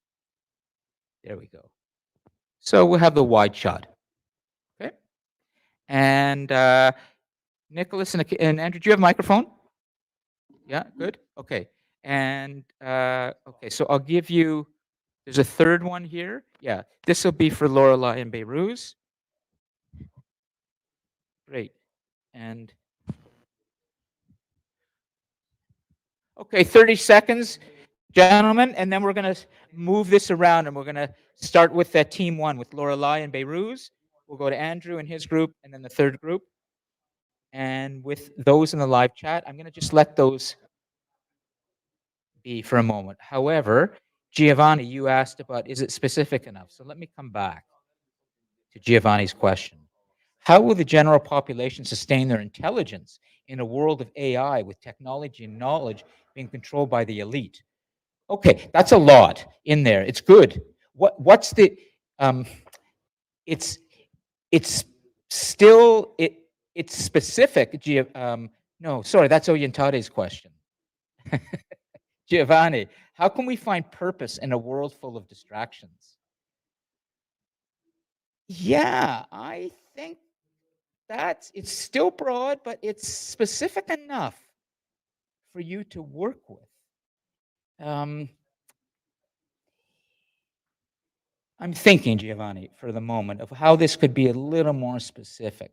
There we go. So we'll have the wide shot. Okay. And Nicholas and Andrew, do you have a microphone? Yeah, good. Okay. And okay, so I'll give you, there's a third one here. Yeah, this will be for Lorelei and Beiruz. Great. And okay, 30 seconds, gentlemen, and then we're going to move this around, and we're going to start with team one with Lorelei and Beiruz. We'll go to Andrew and his group, and then the third group. And with those in the live chat, I'm going to just let those be for a moment. However, Giovanni, you asked about, is it specific enough? So let me come back to Giovanni's question. How will the general population sustain their intelligence in a world of AI with technology and knowledge being controlled by the elite? Okay, that's a lot in there. It's good. What's the it's still it's specific. No, sorry, that's Oyentade's question. Giovanni, how can we find purpose in a world full of distractions? Yeah, I think it's still broad, but it's specific enough for you to work with. I'm thinking, Giovanni, for the moment, of how this could be a little more specific.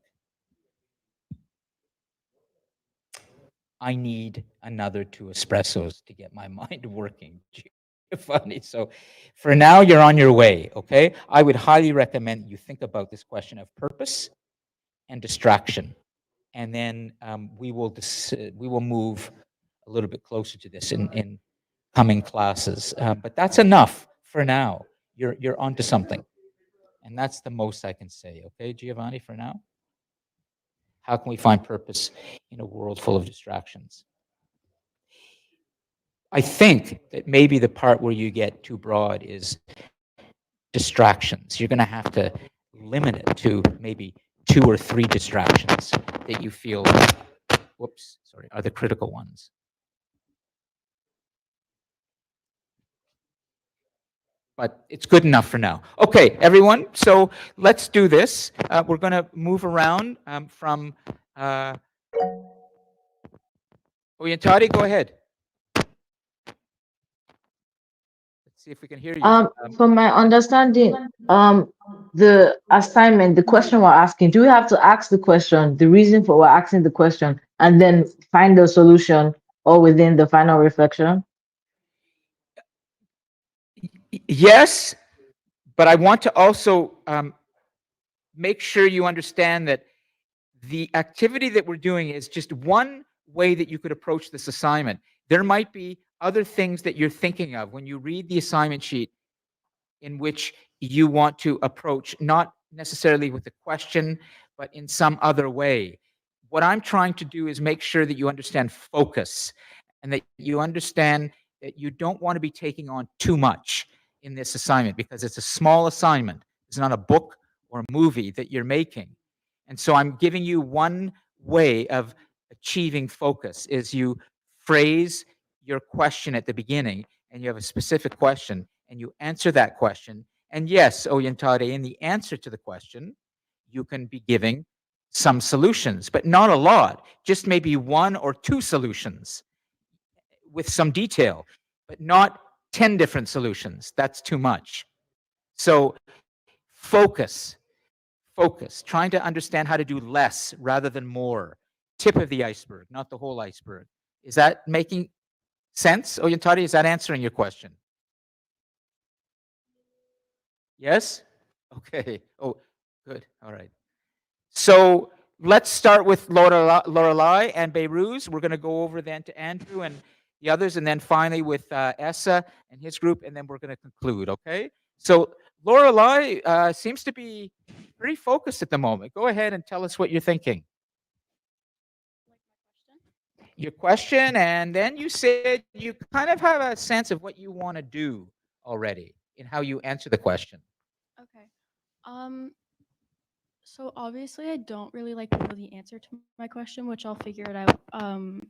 I need another 2 espressos to get my mind working, Giovanni. So for now, you're on your way, okay? I would highly recommend you think about this question of purpose and distraction. And then we will move a little bit closer to this in coming classes. But that's enough for now. You're onto something. And that's the most I can say, okay, Giovanni, for now? How can we find purpose in a world full of distractions? I think that maybe the part where you get too broad is distractions. You're going to have to limit it to maybe 2 or 3 distractions that you feel, are the critical ones. But it's good enough for now. Okay, everyone, so let's do this. We're going to move around from Oyentari, go ahead. Let's see if we can hear you. From my understanding, the assignment, the question we're asking, do we have to ask the question, the reason for we're asking the question, and then find the solution all within the final reflection? Yes, but I want to also make sure you understand that the activity that we're doing is just one way that you could approach this assignment. There might be other things that you're thinking of when you read the assignment sheet in which you want to approach, not necessarily with a question, but in some other way. What I'm trying to do is make sure that you understand focus and that you understand that you don't want to be taking on too much in this assignment because it's a small assignment. It's not a book or a movie that you're making. And so I'm giving you one way of achieving focus is you phrase your question at the beginning and you have a specific question and you answer that question, and yes, Oyentade, in the answer to the question, you can be giving some solutions, but not a lot, just maybe one or two solutions with some detail, but not 10 different solutions. That's too much. So focus, focus, trying to understand how to do less rather than more. Tip of the iceberg, not the whole iceberg. Is that making sense, Oyentade? Is that answering your question? Yes? Okay. Oh, good. All right. So let's start with Lorelei and Beiruz. We're going to go over then to Andrew and the others, and then finally with Essa and his group, and then we're going to conclude, okay? So Lorelei seems to be pretty focused at the moment. Go ahead and tell us what you're thinking. Your question, and then you said you kind of have a sense of what you want to do already in how you answer the question. Okay. So obviously I don't really know the answer to my question, which I'll figure it out while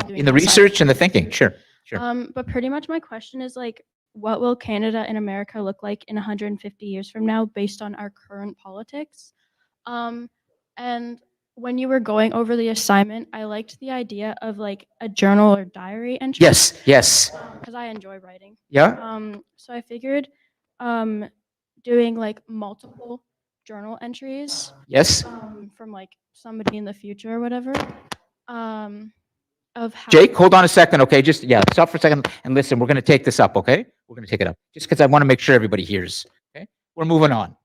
doing In the assignment. research and the thinking, sure, sure. But pretty much my question is what will Canada and America look like in 150 years from now based on our current politics? And when you were going over the assignment, I liked the idea of a journal or diary entry. Yes, yes. Because I enjoy writing. Yeah. So I figured doing multiple journal entries Yes. from somebody in the future or whatever. Of how Jake, hold on a second, okay? Just, yeah, stop for a second and listen. We're going to take this up, okay? We're going to take it up. Just because I want to make sure everybody hears, okay? We're moving on.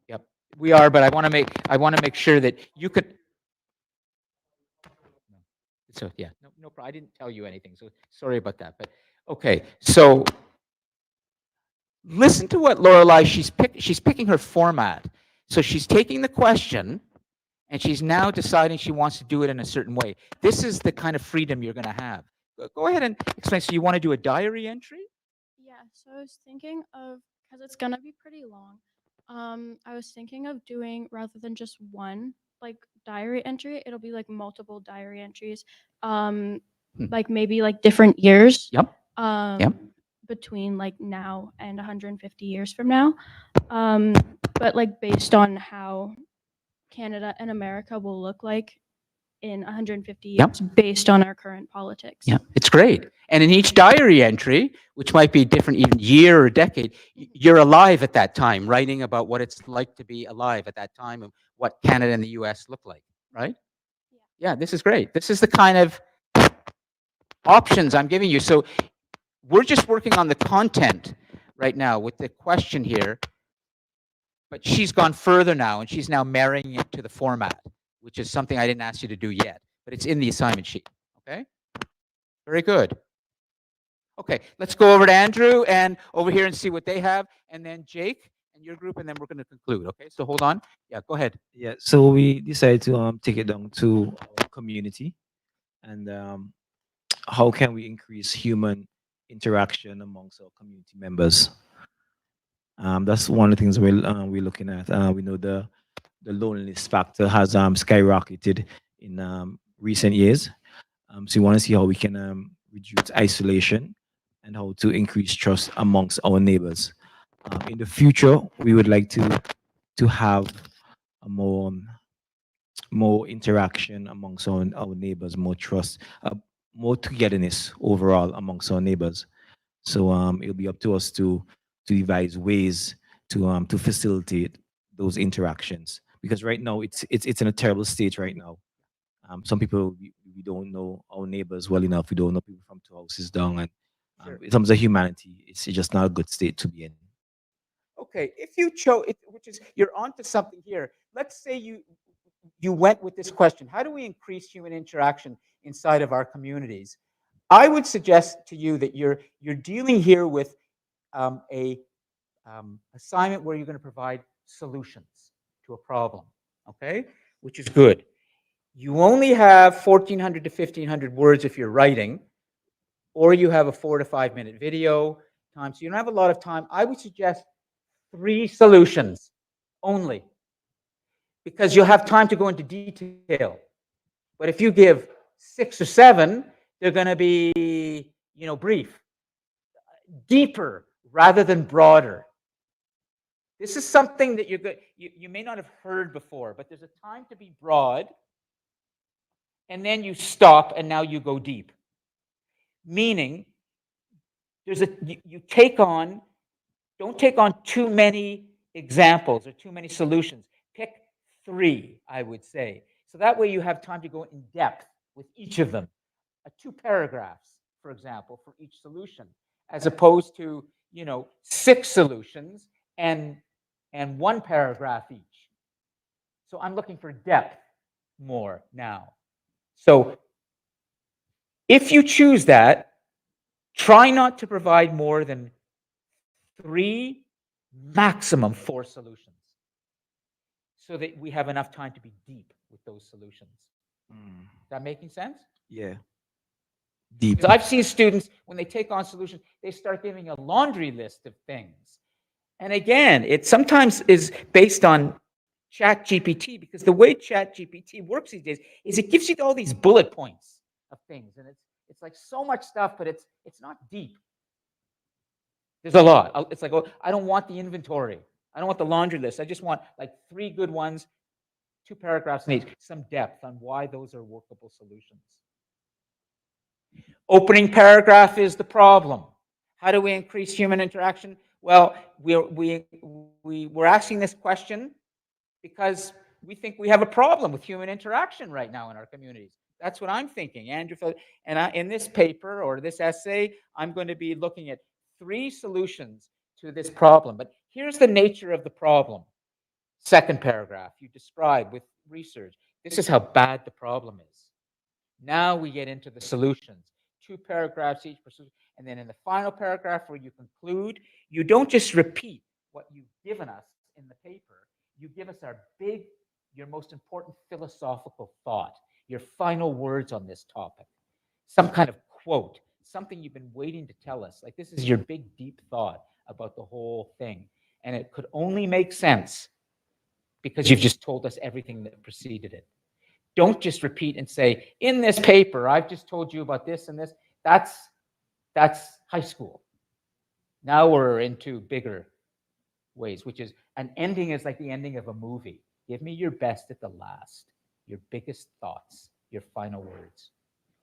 Yep, we are, but I want to make sure that you could. So, yeah, no problem. I didn't tell you anything, so sorry about that. But, okay, so listen to what Lorelei, she's picking her format. So she's taking the question and she's now deciding she wants to do it in a certain way. This is the kind of freedom you're going to have. Go ahead and explain. So you want to do a diary entry? Yeah, so I was thinking of, because it's going to be pretty long, I was thinking of doing, rather than just one diary entry, it'll be multiple diary entries, maybe different years. Yep. Yep. Between now and 150 years from now, but based on how Canada and America will look like in 150 years Yep. based on our current politics. Yeah, it's great. And in each diary entry, which might be different even year or decade, you're alive at that time, writing about what it's like to be alive at that time and what Canada and the US look like, right? Yeah, this is great. This is the kind of options I'm giving you. So we're just working on the content right now with the question here, but she's gone further now and she's now marrying it to the format, which is something I didn't ask you to do yet, but it's in the assignment sheet, okay? Very good. Okay, let's go over to Andrew and over here and see what they have, and then Jake and your group, and then we're going to conclude, okay? So hold on. Yeah, go ahead. Yeah, so we decided to take it down to our community and how can we increase human interaction amongst our community members. That's one of the things we're looking at. We know the loneliness factor has skyrocketed in recent years. So we want to see how we can reduce isolation and how to increase trust amongst our neighbors. In the future, we would like to have a more interaction amongst our neighbors, more trust, more togetherness overall amongst our neighbors. So it'll be up to us to devise ways to facilitate those interactions, because right now it's in a terrible state right now. Some people we don't know our neighbors well enough. We don't know people from two houses down, and Sure. in terms of humanity, it's just not a good state to be in. Okay, if you chose, which is, you're onto something here. Let's say you went with this question: how do we increase human interaction inside of our communities? I would suggest to you that you're dealing here with a assignment where you're going to provide solutions to a problem. Okay, which is good. You only have 1,400 to 1,500 words if you're writing, or you have a 4 to 5 minute video time, so you don't have a lot of time. I would suggest 3 solutions only, because you'll have time to go into detail. But if you give 6 or 7, They're going to be, brief, deeper rather than broader. This is something that you may not have heard before, but there's a time to be broad, and then you stop, and now you go deep. Meaning, you take on, don't take on too many examples or too many solutions. Pick 3, I would say. So that way you have time to go in depth with each of them. 2 paragraphs, for example, for each solution, as opposed to, 6 solutions and 1 paragraph each. So I'm looking for depth more now. So if you choose that, try not to provide more than 3, maximum 4 solutions, so that we have enough time to be deep with those solutions. Is that making sense? Yeah. Deep. Because I've seen students, when they take on solutions, they start giving a laundry list of things. And again, it sometimes is based on ChatGPT, because the way ChatGPT works these days is it gives you all these bullet points of things, and it's like so much stuff, but it's not deep. There's a lot. It's like, oh, I don't want the inventory. I don't want the laundry list. I just want like 3 good ones, 2 paragraphs in each, some depth on why those are workable solutions. Opening paragraph is the problem. How do we increase human interaction? Well, we're asking this question because we think we have a problem with human interaction right now in our communities. That's what I'm thinking, Andrew. And in this paper or this essay, I'm going to be looking at 3 solutions to this problem. But here's the nature of the problem. Second paragraph, you describe with research. This is how bad the problem is. Now we get into the solutions. 2 paragraphs each per solution. And then in the final paragraph where you conclude, you don't just repeat what you've given us in the paper. You give us your most important philosophical thought, your final words on this topic, some kind of quote, something you've been waiting to tell us. Like, this is your big, deep thought about the whole thing. And it could only make sense because you've just told us everything that preceded it. Don't just repeat and say, in this paper, I've just told you about this and this. That's high school. Now we're into bigger ways, which is an ending is like the ending of a movie. Give me your best at the last, your biggest thoughts, your final words.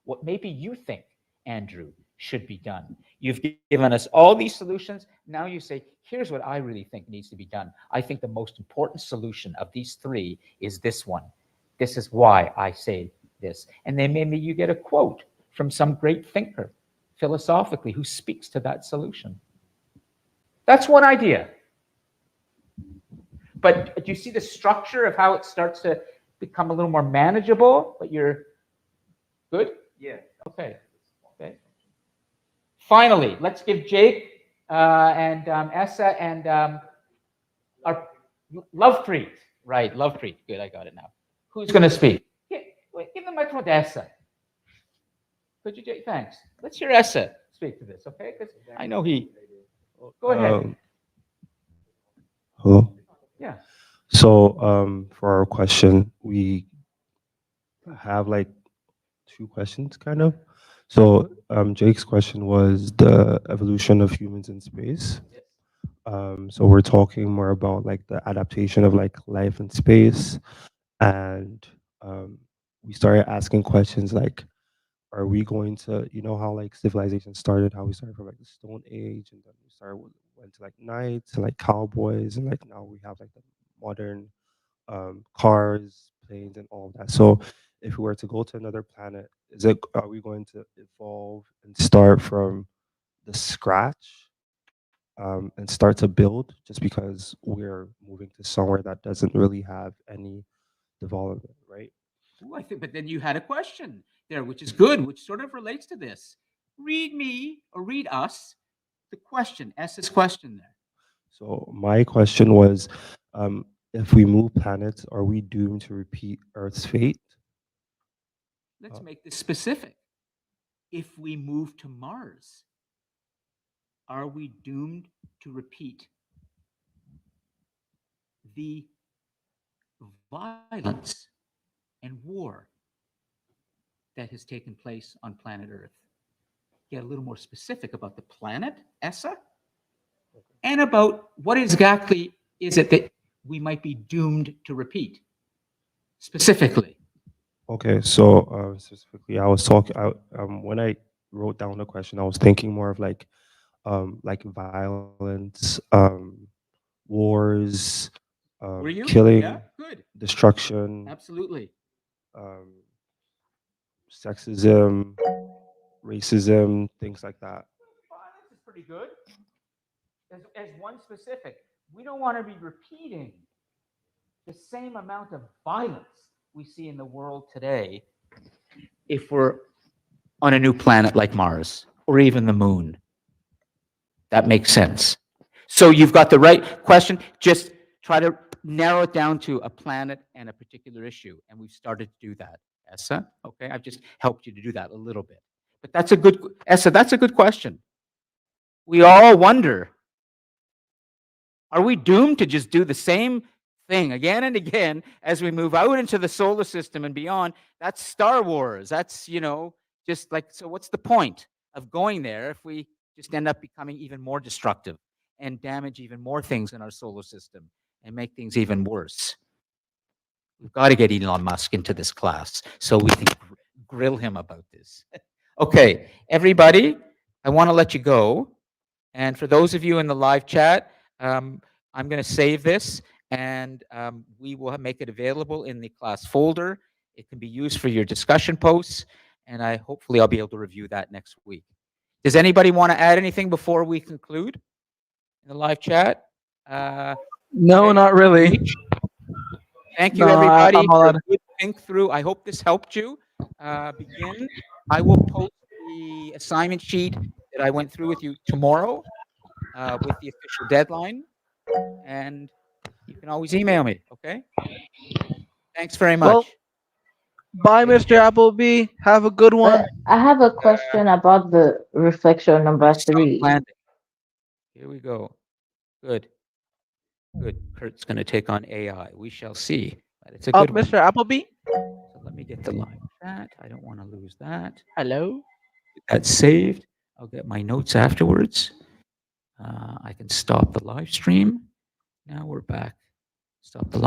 What maybe you think, Andrew, should be done. You've given us all these solutions. Now you say, here's what I really think needs to be done. I think the most important solution of these 3 is this one. This is why I say this. And then maybe you get a quote from some great thinker, philosophically, who speaks to that solution. That's one idea. But do you see the structure of how it starts to become a little more manageable? But you're good? Yeah. Okay. Finally, let's give Jake and Essa and our Lovepreet. Right, Lovepreet. Good, I got it now. Who's going to speak? Give the microphone to Essa. Could you, Jake? Thanks. Let's hear Essa speak to this, okay? Because I know he. Go ahead. Hello. Yeah. So for our question, we have like 2 questions, kind of. So Jake's question was the evolution of humans in space. So we're talking more about like the adaptation of like life in space, and we started asking questions like, are we going to, how like civilization started, how we started from like the Stone Age, and then went to like knights and like cowboys, and like now we have like the modern cars, planes, and all of that. So if we were to go to another planet, are we going to evolve and start from the scratch, and start to build just because we're moving to somewhere that doesn't really have any development, right? Ooh, I think, but then you had a question there, which is good, which sort of relates to this. Read me or read us the question, S's question there. So my question was, if we move planets, are we doomed to repeat Earth's fate? Let's make this specific. If we move to Mars, are we doomed to repeat the violence and war that has taken place on planet Earth. Get a little more specific about the planet, ESSA, and about what exactly is it that we might be doomed to repeat, specifically. Okay, so specifically, I was talking. When I wrote down the question, I was thinking more of like violence, wars, Were you? killing, Yeah, good. destruction, Absolutely. um, sexism, racism, things like that. Violence is pretty good. As one specific, we don't want to be repeating the same amount of violence we see in the world today if we're on a new planet like Mars or even the moon. That makes sense. So you've got the right question. Just try to narrow it down to a planet and a particular issue. And we've started to do that. Essa, okay? I've just helped you to do that a little bit. But that's a good, Essa, that's a good question. We all wonder, are we doomed to just do the same thing again and again as we move out into the solar system and beyond? That's Star Wars. That's, just like, so what's the point of going there if we just end up becoming even more destructive and damage even more things in our solar system and make things even worse? We've got to get Elon Musk into this class so we can grill him about this. Okay, everybody, I want to let you go. And for those of you in the live chat, I'm going to save this and we will make it available in the class folder. It can be used for your discussion posts, and hopefully I'll be able to review that next week. Does anybody want to add anything before we conclude in the live chat? No, not really. Thank you, No, everybody, I'm all for out. a good think through. I hope this helped you begin. I will post the assignment sheet that I went through with you tomorrow with the official deadline, and you can always email me, okay? Thanks very much. Well, bye, Mr. Appleby. Have a good one. I have a question about the reflection number Soft 3. landing. Here we go. Good. Good. Kurt's going to take on AI. We shall see. But it's a Up, good one. Mr. Appleby. So let me get the live chat. I don't want to lose that. Hello. That's saved. I'll get my notes afterwards. I can stop the live stream. Now we're back. Stop the live.